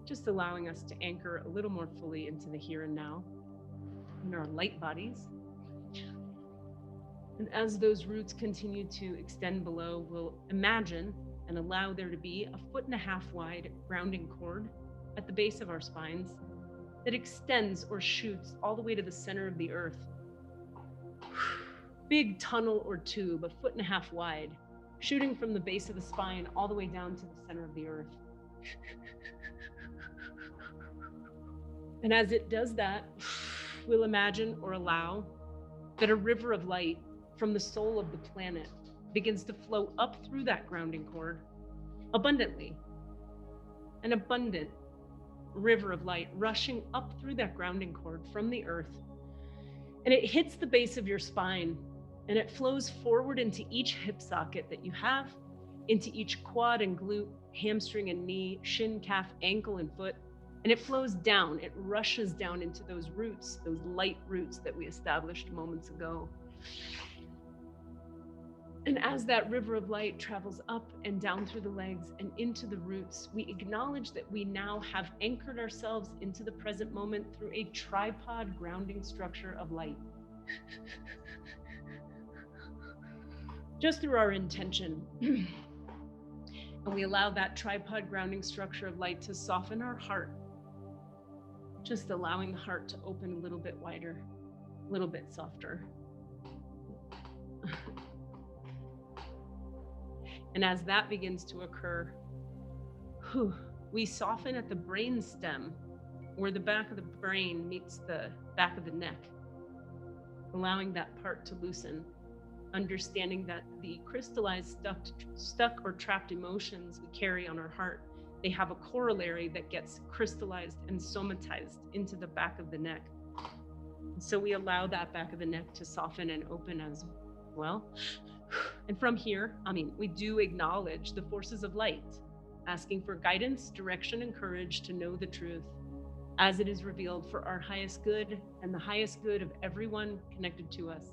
Just allowing us to anchor a little more fully into the here and now in our light bodies. And as those roots continue to extend below, we'll imagine and allow there to be a 1.5 foot wide grounding cord at the base of our spines that extends or shoots all the way to the center of the earth. Big tunnel or tube, 1.5 foot wide, shooting from the base of the spine all the way down to the center of the earth. And as it does that, we'll imagine or allow that a river of light from the soul of the planet begins to flow up through that grounding cord abundantly. An abundant river of light rushing up through that grounding cord from the earth. And it hits the base of your spine and it flows forward into each hip socket that you have, into each quad and glute, hamstring and knee, shin, calf, ankle, and foot. And it flows down, it rushes down into those roots, those light roots that we established moments ago. And as that river of light travels up and down through the legs and into the roots, we acknowledge that we now have anchored ourselves into the present moment through a tripod grounding structure of light. Just through our intention. And we allow that tripod grounding structure of light to soften our heart. Just allowing the heart to open a little bit wider, a little bit softer. And as that begins to occur, we soften at the brain stem, where the back of the brain meets the back of the neck, allowing that part to loosen. understanding that the crystallized, stuck or trapped emotions we carry on our heart, they have a corollary that gets crystallized and somatized into the back of the neck. So we allow that back of the neck to soften and open as well. And from here, we do acknowledge the forces of light, asking for guidance, direction, and courage to know the truth as it is revealed for our highest good and the highest good of everyone connected to us.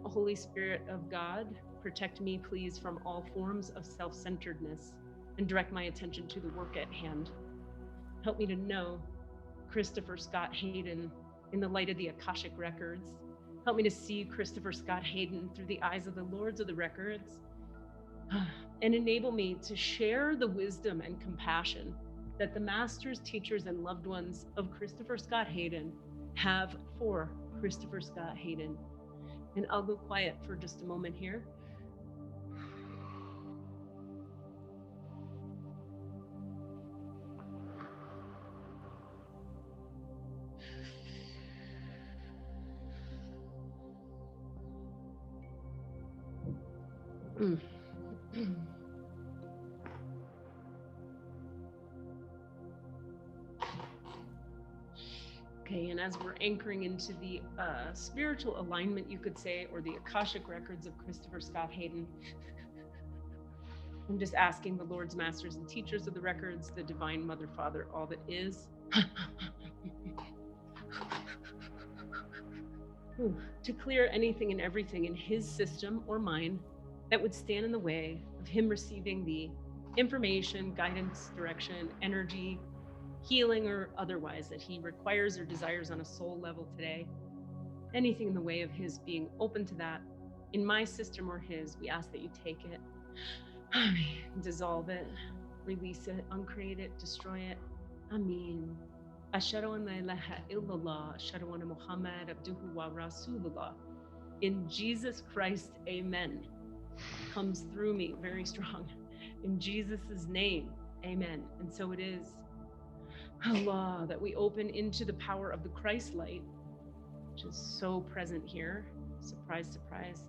Holy Spirit of God, protect me, please, from all forms of self-centeredness and direct my attention to the work at hand. Help me to know Christopher Scott Haden in the light of the Akashic records. Help me to see Christopher Scott Haden through the eyes of the Lords of the Records. And enable me to share the wisdom and compassion that the masters, teachers, and loved ones of Christopher Scott Haden have for Christopher Scott Haden. And I'll go quiet for just a moment here. Okay, and as we're anchoring into the spiritual alignment, you could say, or the Akashic records of Christopher Scott Haden, I'm just asking the Lords, Masters, and Teachers of the records, the Divine Mother, Father, all that is, to clear anything and everything in his system or mine that would stand in the way of him receiving the information, guidance, direction, energy, healing, or otherwise that he requires or desires on a soul level today. Anything in the way of his being open to that in my system or his, we ask that you take it, dissolve it, release it, uncreate it, destroy it. Ameen. Ashhadu an la ilaha illallah, ashhadu anna Muhammad abduhu wa rasulullah. In Jesus Christ, amen. Comes through me very strong. In Jesus' name, amen. And so it is. Allah, that we open into the power of the Christ light, which is so present here. Surprise, surprise.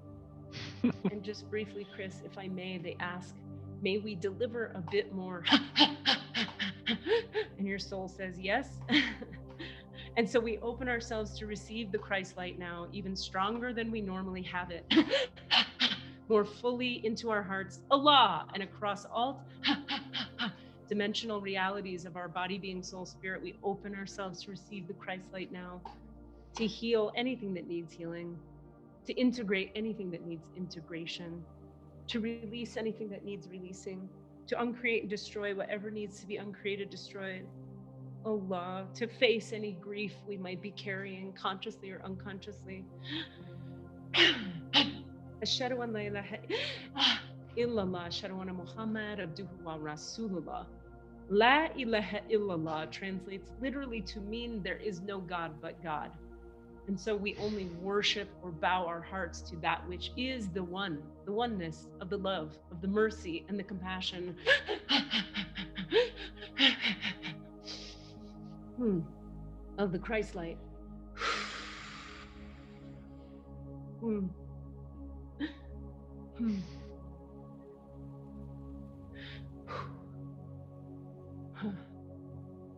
And just briefly, Chris, if I may, they ask, may we deliver a bit more? And your soul says yes. And so we open ourselves to receive the Christ light now, even stronger than we normally have it. More fully into our hearts, Allah, and across all dimensional realities of our body, being, soul, spirit, we open ourselves to receive the Christ light now, to heal anything that needs healing, to integrate anything that needs integration, to release anything that needs releasing, to uncreate and destroy whatever needs to be uncreated, destroyed. Allah, to face any grief we might be carrying consciously or unconsciously. Ashhadu an la ilaha illallah, ashhadu anna Muhammad abduhu wa rasulullah. La ilaha illallah translates literally to mean there is no God but God. And so we only worship or bow our hearts to that which is the one, the oneness of the love, of the mercy and the compassion of the Christ light.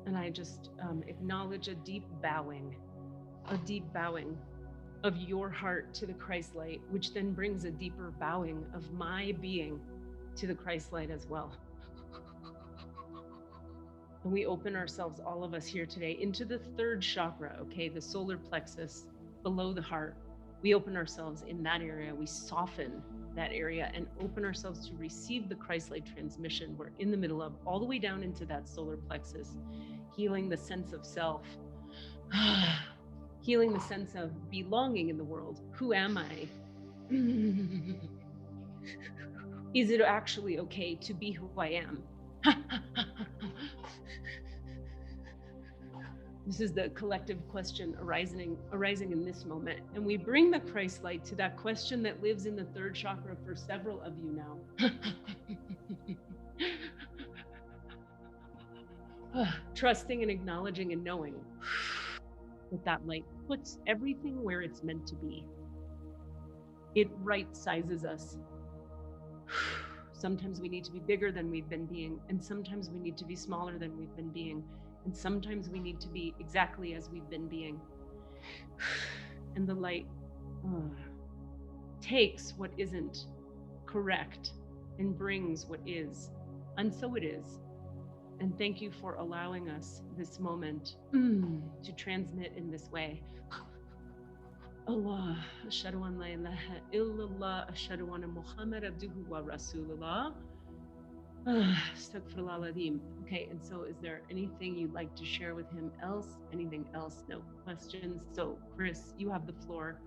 And I just acknowledge a deep bowing of your heart to the Christ light, which then brings a deeper bowing of my being to the Christ light as well. And we open ourselves, all of us here today, into the third chakra, okay, the solar plexus below the heart. We open ourselves in that area, we soften that area and open ourselves to receive the Christ light transmission we're in the middle of, all the way down into that solar plexus, healing the sense of self, healing the sense of belonging in the world. Who am I? Is it actually okay to be who I am? This is the collective question arising in this moment. And we bring the Christ light to that question that lives in the third chakra for several of you now. Trusting and acknowledging and knowing that that light puts everything where it's meant to be. It right sizes us. Sometimes we need to be bigger than we've been being, and sometimes we need to be smaller than we've been being, and sometimes we need to be exactly as we've been being. And the light takes what isn't correct and brings what is, and so it is. And thank you for allowing us this moment to transmit in this way. Allah, ashhadu an la ilaha illallah, ashhadu anna Muhammad abduhu wa rasulullah. Astaghfirullah al-azim. Okay, and so is there anything you'd like to share with him else? Anything else? No questions? So Chris, you have the floor.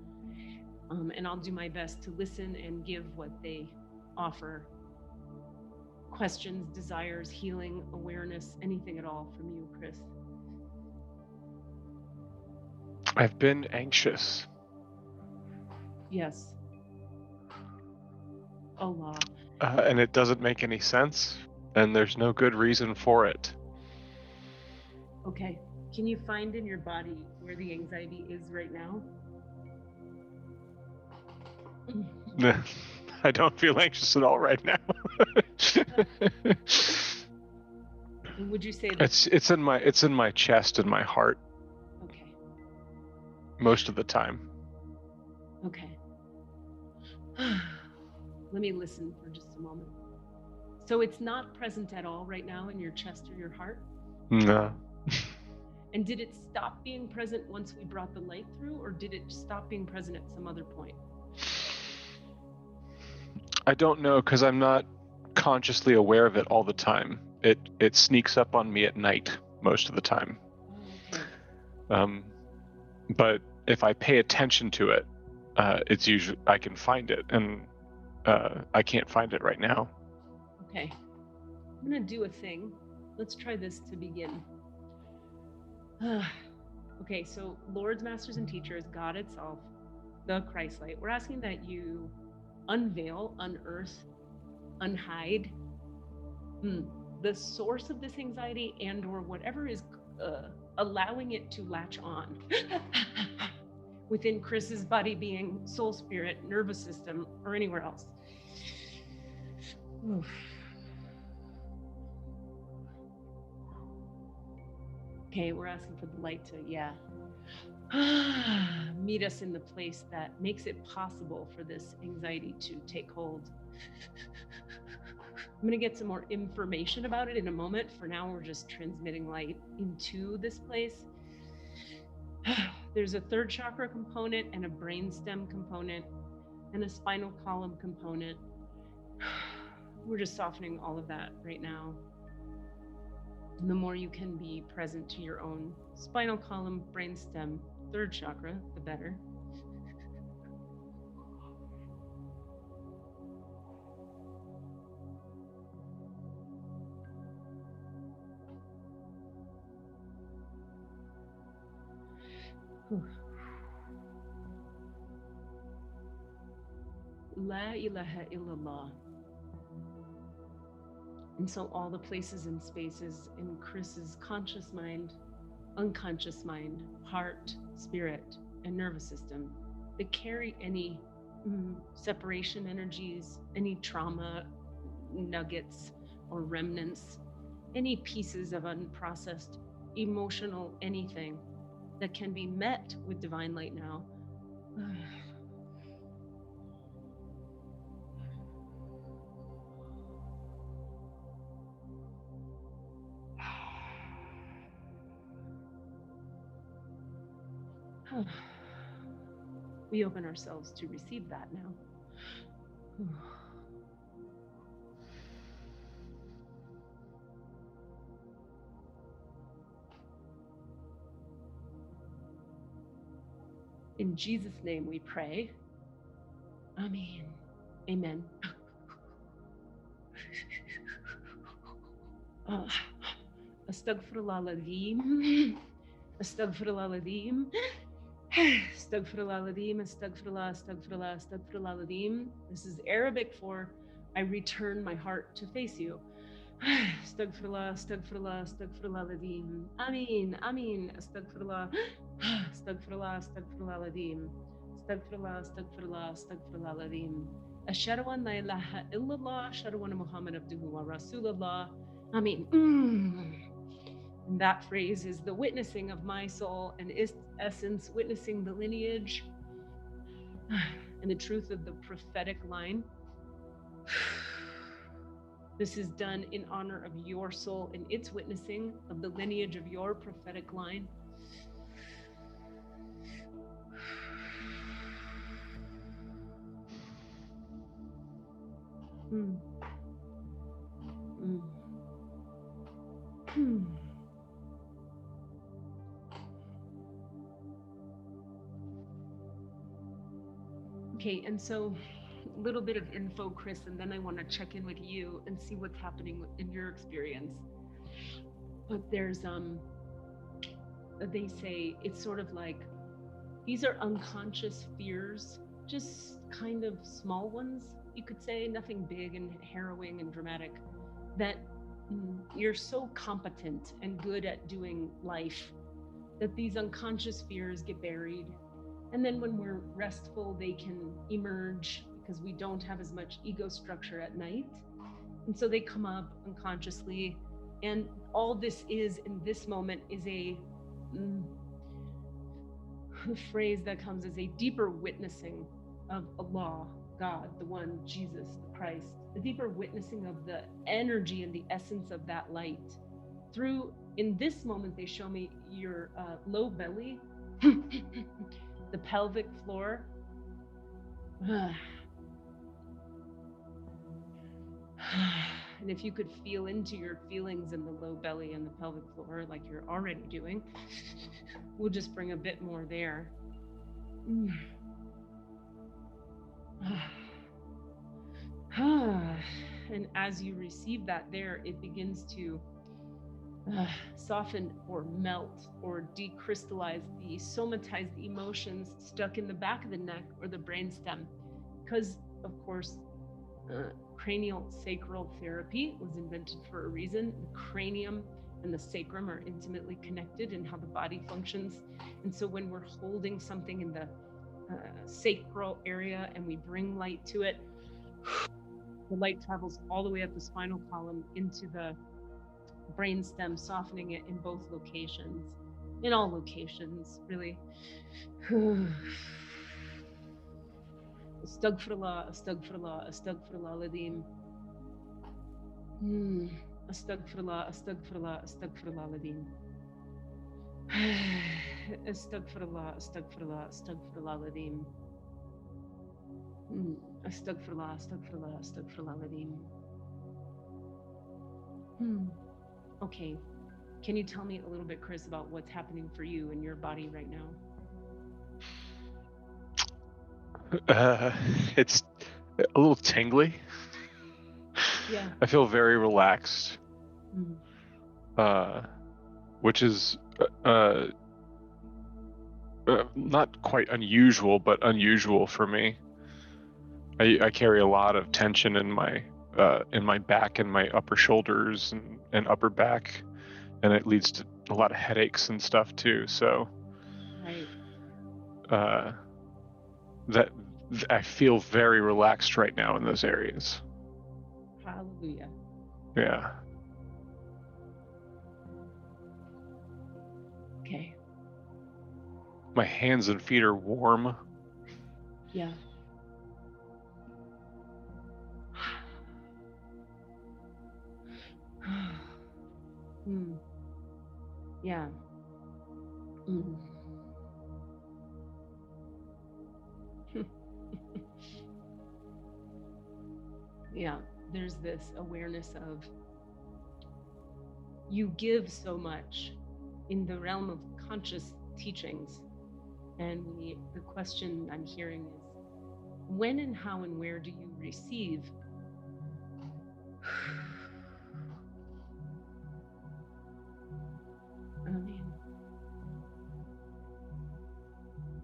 And I'll do my best to listen and give what they offer. Questions, desires, healing, awareness, anything at all from you, Chris? I've been anxious. Yes. Allah. And it doesn't make any sense, and there's no good reason for it. Okay. Can you find in your body where the anxiety is right now? I don't feel anxious at all right now. And would you say that It's in my chest and my heart okay. most of the time. Okay. Let me listen for just a moment. So it's not present at all right now in your chest or your heart? No. And did it stop being present once we brought the light through, or did it stop being present at some other point? I don't know, because I'm not consciously aware of it all the time. It sneaks up on me at night most of the time. Okay. But if I pay attention to it, it's usually I can find it, and I can't find it right now. Okay. I'm gonna do a thing. Let's try this to begin. Okay, so Lords, Masters, and Teachers, God itself, the Christ light, we're asking that you unveil, unearth, unhide the source of this anxiety and or whatever is allowing it to latch on within Chris's body, being, soul, spirit, nervous system, or anywhere else. Oof. Okay, we're asking for the light to, meet us in the place that makes it possible for this anxiety to take hold. I'm gonna get some more information about it in a moment. For now, we're just transmitting light into this place. There's a third chakra component and a brainstem component and a spinal column component. We're just softening all of that right now. And the more you can be present to your own spinal column, brainstem, third chakra, the better. La ilaha illallah. And so all the places and spaces in Chris's conscious mind, unconscious mind, heart, spirit, and nervous system that carry any separation energies, any trauma nuggets or remnants, any pieces of unprocessed emotional anything that can be met with divine light now. We open ourselves to receive that now. In Jesus' name we pray. Amen. Amen. Astaghfirullah al-azim. Astaghfirullah al-azim. Astaghfirullah al-azim. Astaghfirullah, astaghfirullah, astaghfirullah al-azim. This is Arabic for I return my heart to face you. Astaghfirullah, astaghfirullah, astaghfirullah ladim. Ameen, ameen, astaghfirullah. Astaghfirullah, astaghfirullah ladim. Astaghfirullah, astaghfirullah, astaghfirullah ladim. Ashhadu an la ilaha illallah, ashhadu anna Muhammad abduhu wa rasulullah. Ameen. And that phrase is the witnessing of my soul and its essence, witnessing the lineage and the truth of the prophetic line. This is done in honor of your soul and its witnessing of the lineage of your prophetic line. Mm. Mm. Hmm. Okay, and so a little bit of info, Chris, and then I want to check in with you and see what's happening in your experience. But there's they say it's sort of like these are unconscious fears, just kind of small ones, you could say, nothing big and harrowing and dramatic, that you're so competent and good at doing life that these unconscious fears get buried. And then when we're restful, they can emerge because we don't have as much ego structure at night. And so they come up unconsciously. And all this is in this moment is the phrase that comes as a deeper witnessing of Allah, God, the one, Jesus, the Christ, the deeper witnessing of the energy and the essence of that light. Through, in this moment, they show me your low belly, the pelvic floor. And if you could feel into your feelings in the low belly and the pelvic floor like you're already doing, we'll just bring a bit more there. And as you receive that there, it begins to soften or melt or decrystallize the somatized emotions stuck in the back of the neck or the brainstem. Because, of course, cranial sacral therapy was invented for a reason. The cranium and the sacrum are intimately connected in how the body functions. And so when we're holding something in the sacral area and we bring light to it, the light travels all the way up the spinal column into the brainstem, softening it in both locations, in all locations, really. Astaghfirullah, astaghfirullah, astaghfirullah ladim. Astaghfirullah, astaghfirullah, astaghfirullah ladim. Astaghfirullah, astaghfirullah, astaghfirullah ladim. Astaghfirullah, astaghfirullah, astaghfirullah ladim. Okay, can you tell me a little bit, Chris, about what's happening for you in your body right now? It's a little tingly. Yeah. I feel very relaxed, which is not quite unusual, but unusual for me. I carry a lot of tension in my back and my upper shoulders and upper back, and it leads to a lot of headaches and stuff too. So, right. That I feel very relaxed right now in those areas. Hallelujah. Yeah. Okay. My hands and feet are warm. Yeah. Yeah. Yeah, there's this awareness of you give so much in the realm of conscious teachings. And the question I'm hearing is, when and how and where do you receive? I mean,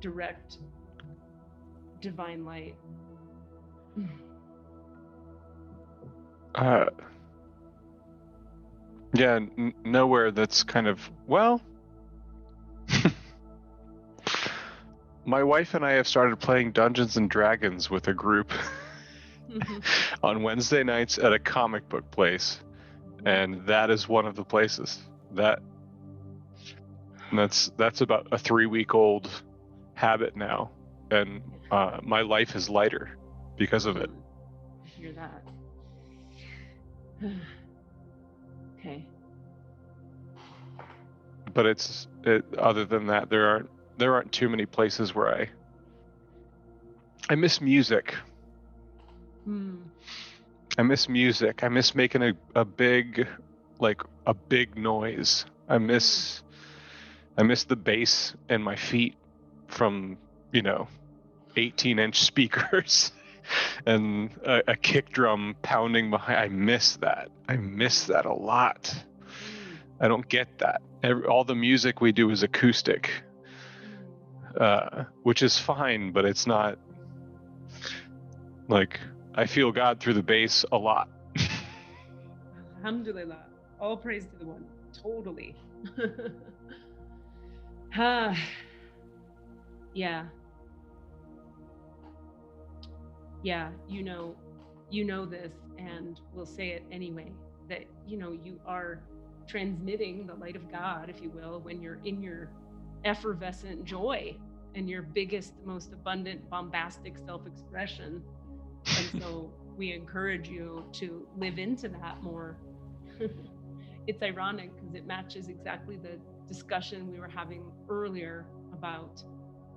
direct divine light. Yeah, nowhere that's kind of, well, my wife and I have started playing Dungeons and Dragons with a group on Wednesday nights at a comic book place, and that is one of the places. That's about a 3-week-old habit now, and my life is lighter because of it. I hear that. Okay. But other than that, there aren't too many places where I miss music. I miss music. I miss making a big noise. I miss the bass in my feet from 18-inch speakers and a kick drum pounding behind. I miss that a lot. I don't get that. All the music we do is acoustic, which is fine, but it's not like I feel God through the bass a lot. Alhamdulillah. All praise to the one. Totally. Yeah. Yeah, you know this, and we'll say it anyway, that you are transmitting the light of God, if you will, when you're in your effervescent joy and your biggest, most abundant, bombastic self-expression. And so we encourage you to live into that more. It's ironic because it matches exactly the discussion we were having earlier about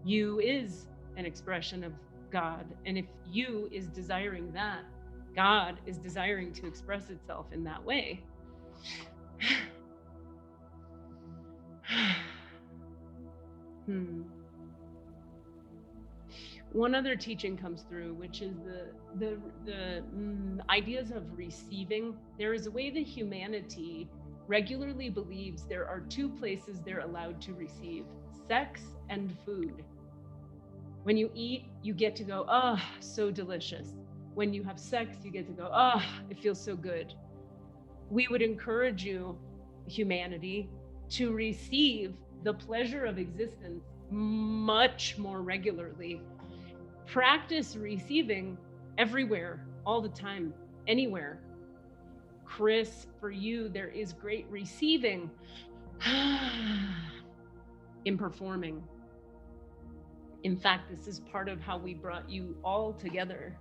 you is an expression of God. And if you is desiring that, God is desiring to express itself in that way. One other teaching comes through, which is the ideas of receiving. There is a way that humanity regularly believes there are two places they're allowed to receive: sex and food. When you eat, you get to go, oh, so delicious. When you have sex, you get to go, oh, it feels so good. We would encourage you, humanity, to receive the pleasure of existence much more regularly. Practice receiving everywhere, all the time, anywhere. Chris, for you, there is great receiving in performing. In fact, this is part of how we brought you all together.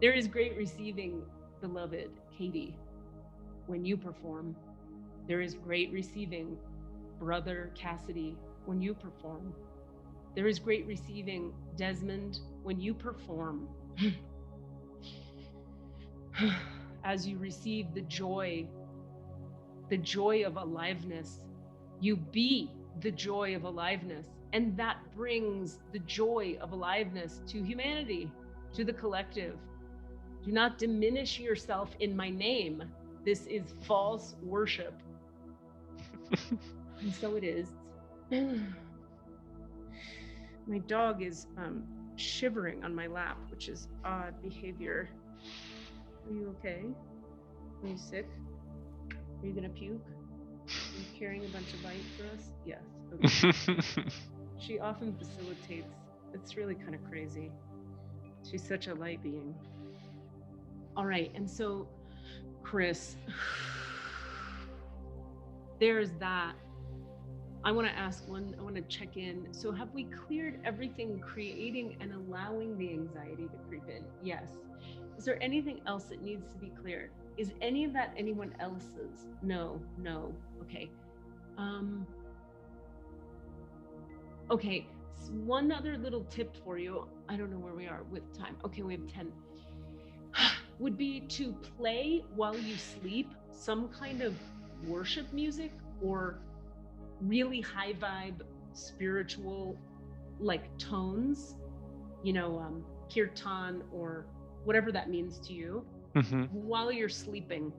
There is great receiving, beloved Katie, when you perform. There is great receiving, brother Cassidy, when you perform. There is great receiving, Desmond, when you perform. As you receive the joy of aliveness, you be the joy of aliveness. And that brings the joy of aliveness to humanity, to the collective. Do not diminish yourself in my name. This is false worship. And so it is. My dog is shivering on my lap, which is odd behavior. Are you okay? Are you sick? Are you gonna puke? Are you carrying a bunch of light for us? Yes. Okay. She often facilitates. It's really kind of crazy. She's such a light being. All right, and so, Chris, there's that. I want to check in. So have we cleared everything creating and allowing the anxiety to creep in? Yes. Is there anything else that needs to be cleared? Is any of that anyone else's? No. Okay. Okay. One other little tip for you. I don't know where we are with time. Okay, we have 10. Would be to play while you sleep some kind of worship music or really high vibe spiritual like tones, kirtan or whatever that means to you, while you're sleeping.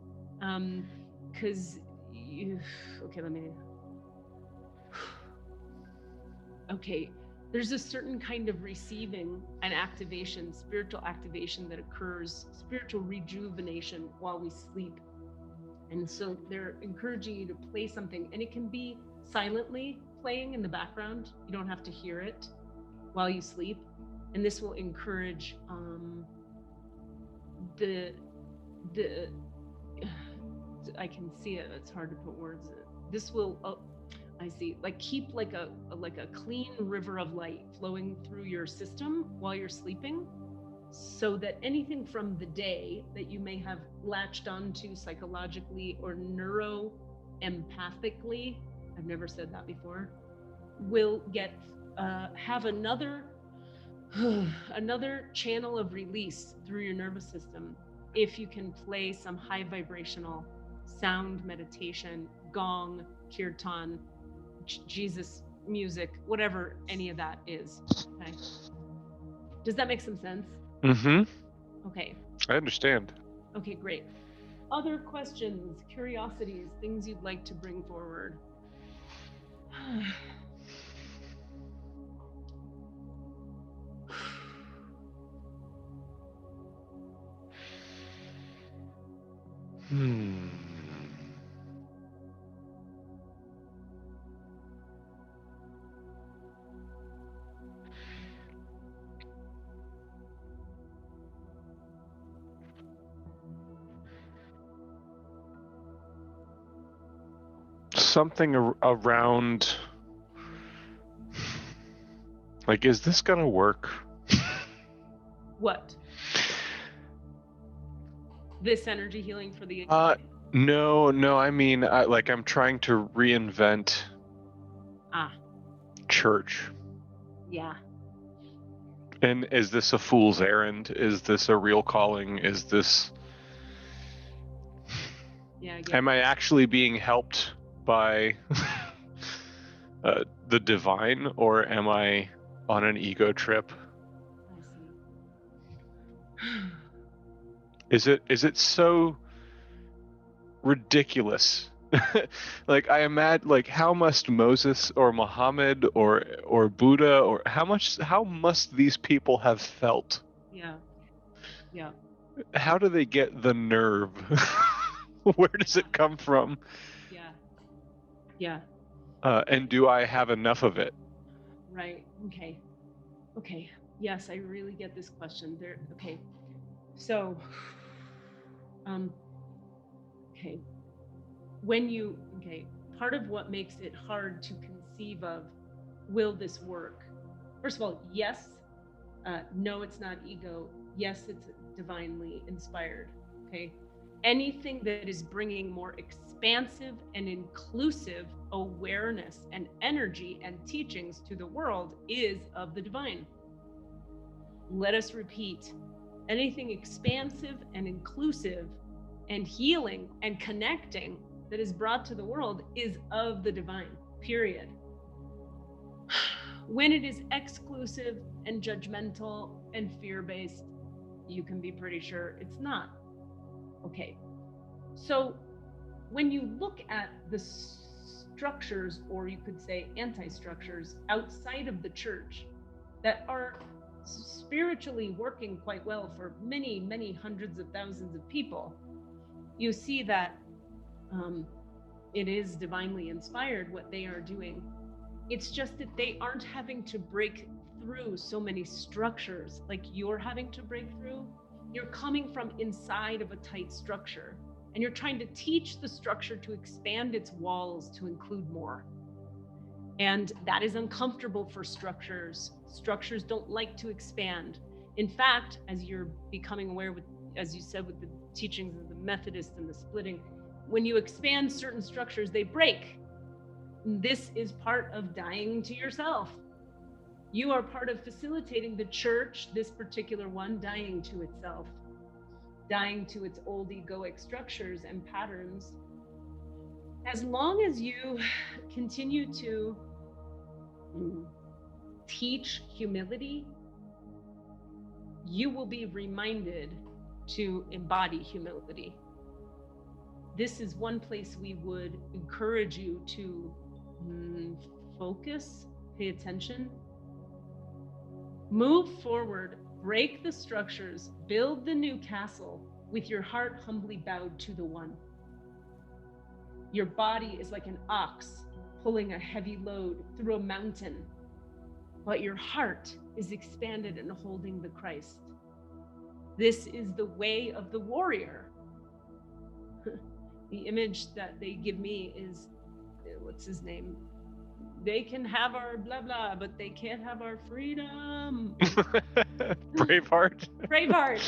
There's a certain kind of receiving and activation, spiritual activation that occurs, spiritual rejuvenation while we sleep. And so they're encouraging you to play something, and it can be silently playing in the background. You don't have to hear it while you sleep. And this will encourage I can see it. It's hard to put words in. This will, I see, like keep like a clean river of light flowing through your system while you're sleeping, so that anything from the day that you may have latched onto psychologically or neuroempathically, I've never said that before, will get have another channel of release through your nervous system if you can play some high vibrational sound meditation, gong, kirtan, Jesus music, whatever any of that is. Okay. Does that make some sense? Mm-hmm. Okay. I understand. Okay, great. Other questions, curiosities, things you'd like to bring forward? Something around, like, is this gonna work? What? This energy healing for the No, I mean, I'm trying to reinvent church. Yeah. And is this a fool's errand? Is this a real calling? Is this... Yeah. Am I actually being helped by the divine, or am I on an ego trip? I see. Is it so ridiculous? Like, I imagine, like, how must Moses or Muhammad or Buddha, or how must these people have felt? Yeah. How do they get the nerve? Where does it come from? Yeah. And do I have enough of it? Right. Okay. Yes, I really get this question. Okay. So, part of what makes it hard to conceive of, will this work? First of all, yes. No, it's not ego. Yes, it's divinely inspired. Okay. Anything that is bringing more expansive and inclusive awareness and energy and teachings to the world is of the divine. Let us repeat, anything expansive and inclusive and healing and connecting that is brought to the world is of the divine, period. When it is exclusive and judgmental and fear-based, you can be pretty sure it's not. Okay, so when you look at the structures, or you could say anti-structures, outside of the church that are spiritually working quite well for many, many hundreds of thousands of people, you see that it is divinely inspired what they are doing. It's just that they aren't having to break through so many structures like you're having to break through. You're coming from inside of a tight structure, and you're trying to teach the structure to expand its walls to include more. And that is uncomfortable for structures. Structures don't like to expand. In fact, as you're becoming aware with, as you said, with the teachings of the Methodists and the splitting, when you expand certain structures, they break. This is part of dying to yourself. You are part of facilitating the church, this particular one, dying to itself, dying to its old egoic structures and patterns. As long as you continue to teach humility, you will be reminded to embody humility. This is one place we would encourage you to focus, pay attention, move forward, break the structures, build the new castle with your heart humbly bowed to the one. Your body is like an ox pulling a heavy load through a mountain, but your heart is expanded and holding the Christ. This is the way of the warrior. The image that they give me is, what's his name? They can have our blah blah, but they can't have our freedom. Braveheart. Braveheart.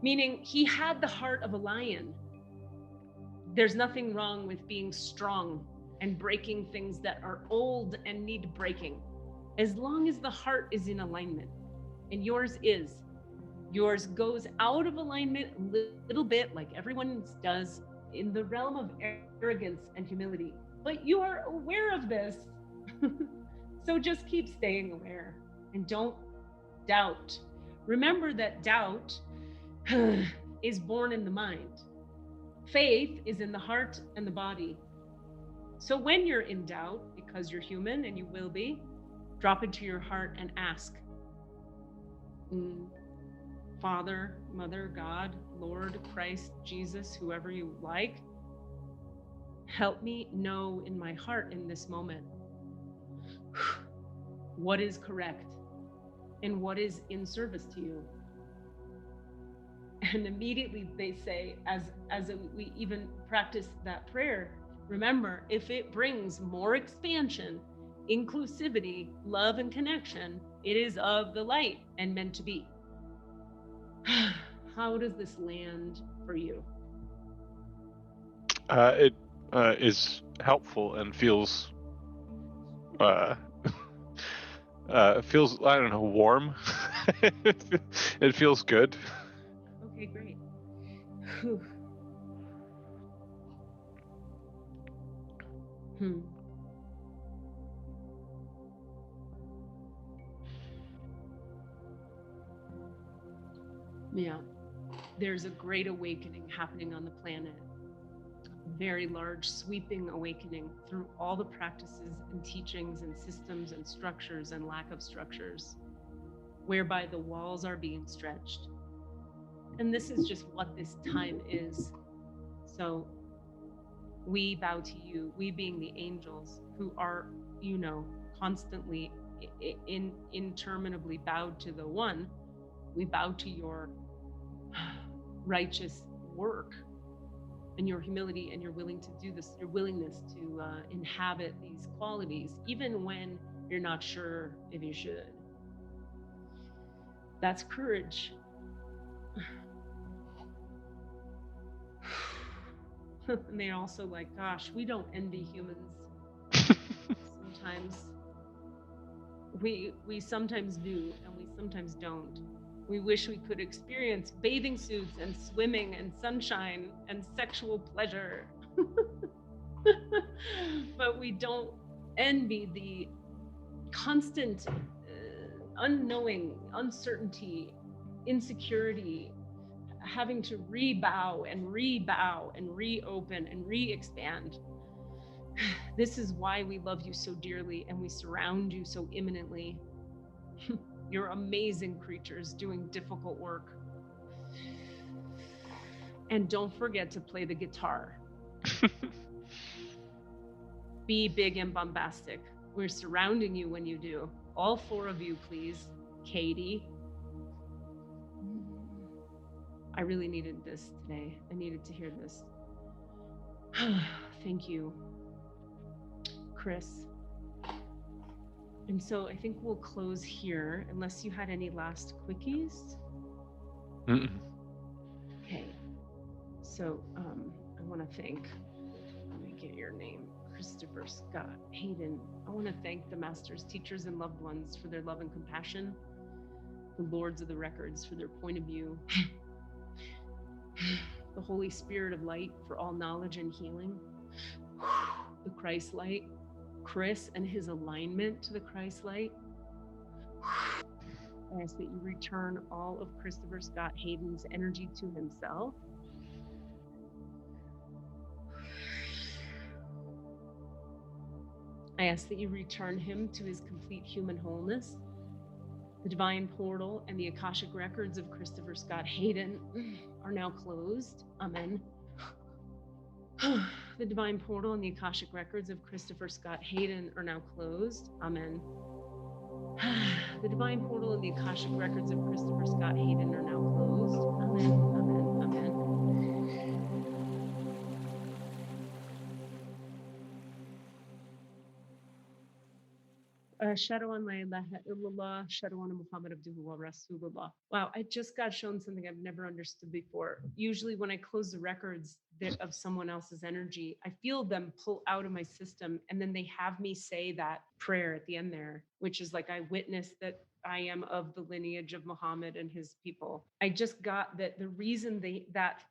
Meaning he had the heart of a lion. There's nothing wrong with being strong and breaking things that are old and need breaking, as long as the heart is in alignment. And yours is. Yours goes out of alignment a little bit, like everyone's does, in the realm of arrogance and humility. But you are aware of this. So just keep staying aware and don't doubt. Remember that doubt is born in the mind. Faith is in the heart and the body. So when you're in doubt, because you're human and you will be, drop into your heart and ask. Father, Mother, God, Lord, Christ, Jesus, whoever you like, help me know in my heart in this moment what is correct and what is in service to you. And immediately they say, we even practice that prayer, remember, if it brings more expansion, inclusivity, love, and connection, it is of the light and meant to be. How does this land for you? It is helpful and feels feels, I don't know, warm. It feels good. Okay, great. Whew. Yeah, there's a great awakening happening on the planet. A very large, sweeping awakening through all the practices and teachings and systems and structures and lack of structures, whereby the walls are being stretched. And this is just what this time is. So we bow to you, we being the angels who are, constantly interminably bowed to the one. We bow to your righteous work and your humility and your willingness to inhabit these qualities, even when you're not sure if you should. That's courage. And they're also like, gosh, we don't envy humans. Sometimes we sometimes do, and we sometimes don't. We wish we could experience bathing suits and swimming and sunshine and sexual pleasure. But we don't envy the constant unknowing, uncertainty, insecurity, having to rebow and reopen and re-expand. This is why we love you so dearly and we surround you so imminently. You're amazing creatures doing difficult work. And don't forget to play the guitar. Be big and bombastic. We're surrounding you when you do. All four of you, please. Katie. I really needed this today. I needed to hear this. Thank you, Chris. And so I think we'll close here, unless you had any last quickies. Okay. So I want to thank, let me get your name, Christopher Scott Haden. I want to thank the masters, teachers, and loved ones for their love and compassion, the lords of the records for their point of view, the Holy Spirit of light for all knowledge and healing, the Christ light, Chris and his alignment to the Christ light. I ask that you return all of Christopher Scott Haden's energy to himself. I ask that you return him to his complete human wholeness, The divine portal and the Akashic records of Christopher Scott Haden are now closed. Amen. The divine portal and the Akashic records of Christopher Scott Haden are now closed. Amen. The divine portal and the Akashic records of Christopher Scott Haden are now closed. Amen. Amen. Amen. Shadow on La ilaha illallah, shadow on Muhammad Abduhu wa Rasulullah. Wow, I just got shown something I've never understood before. Usually when I close the records of someone else's energy, I feel them pull out of my system, and then they have me say that prayer at the end there, which is like, I witness that I am of the lineage of Muhammad and his people. I just got that the reason that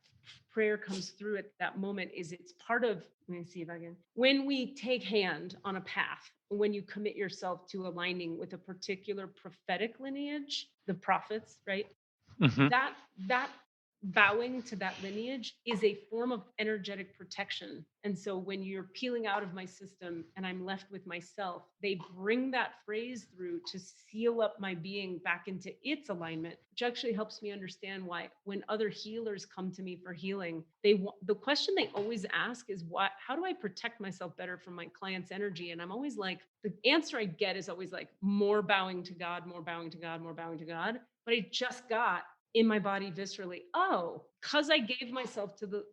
prayer comes through at that moment is it's part of, let me see if I can, when we take hand on a path, when you commit yourself to aligning with a particular prophetic lineage, the prophets, right? Mhm. That bowing to that lineage is a form of energetic protection. And so when you're peeling out of my system and I'm left with myself, they bring that phrase through to seal up my being back into its alignment, which actually helps me understand why when other healers come to me for healing, the question they always ask is, how do I protect myself better from my client's energy? And I'm always like, the answer I get is always like, more bowing to God, more bowing to God, more bowing to God. But I just got in my body viscerally, because I gave myself to the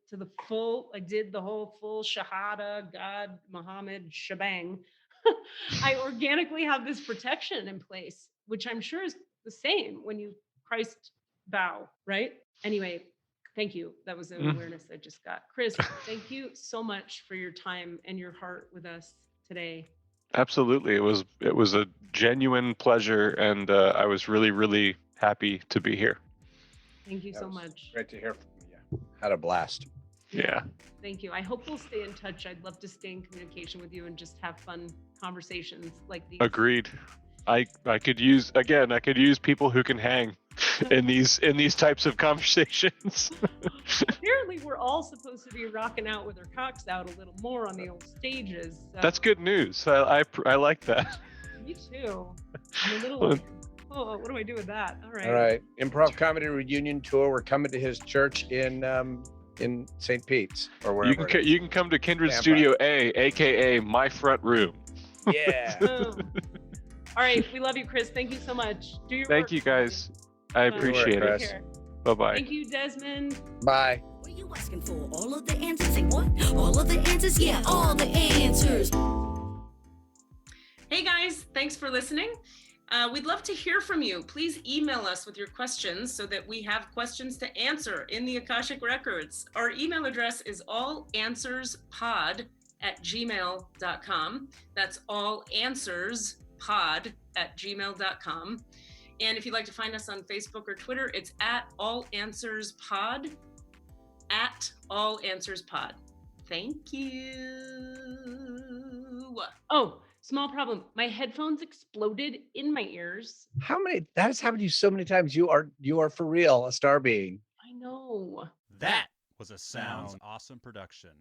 full, I did the whole full Shahada, God, Muhammad, shebang. I organically have this protection in place, which I'm sure is the same when you Christ bow, right? Anyway, thank you. That was an awareness I just got. Chris, thank you so much for your time and your heart with us today. Absolutely. It was a genuine pleasure, and I was really, really happy to be here. Thank you so much. Great to hear from you. Had a blast. Yeah. Thank you. I hope we'll stay in touch. I'd love to stay in communication with you and just have fun conversations like these. Agreed. I could use people who can hang in these types of conversations. Apparently, we're all supposed to be rocking out with our cocks out a little more on the old stages. So. That's good news. I like that. Me too. I'm a little. Oh, what do I do with that? All right. All right. Improv Comedy Reunion Tour. We're coming to his church in St. Pete's or wherever. You can come to Kindred Tampa. Studio A, aka my front room. Yeah. Boom. All right. We love you, Chris. Thank you so much. Do your Thank work. you guys. I appreciate Good work, it. Chris. Bye bye. Thank you, Desmond. Bye. What are you asking for? All of the answers? Say what? All of the answers? Yeah, all the answers. Hey guys, thanks for listening. We'd love to hear from you. Please email us with your questions so that we have questions to answer in the Akashic Records. Our email address is allanswerspod@gmail.com. That's allanswerspod@gmail.com. And if you'd like to find us on Facebook or Twitter, it's @allanswerspod, @allanswerspod. Thank you. Oh, small problem. My headphones exploded in my ears. That has happened to you so many times. You are for real a star being. I know. That was a Sounds Awesome production.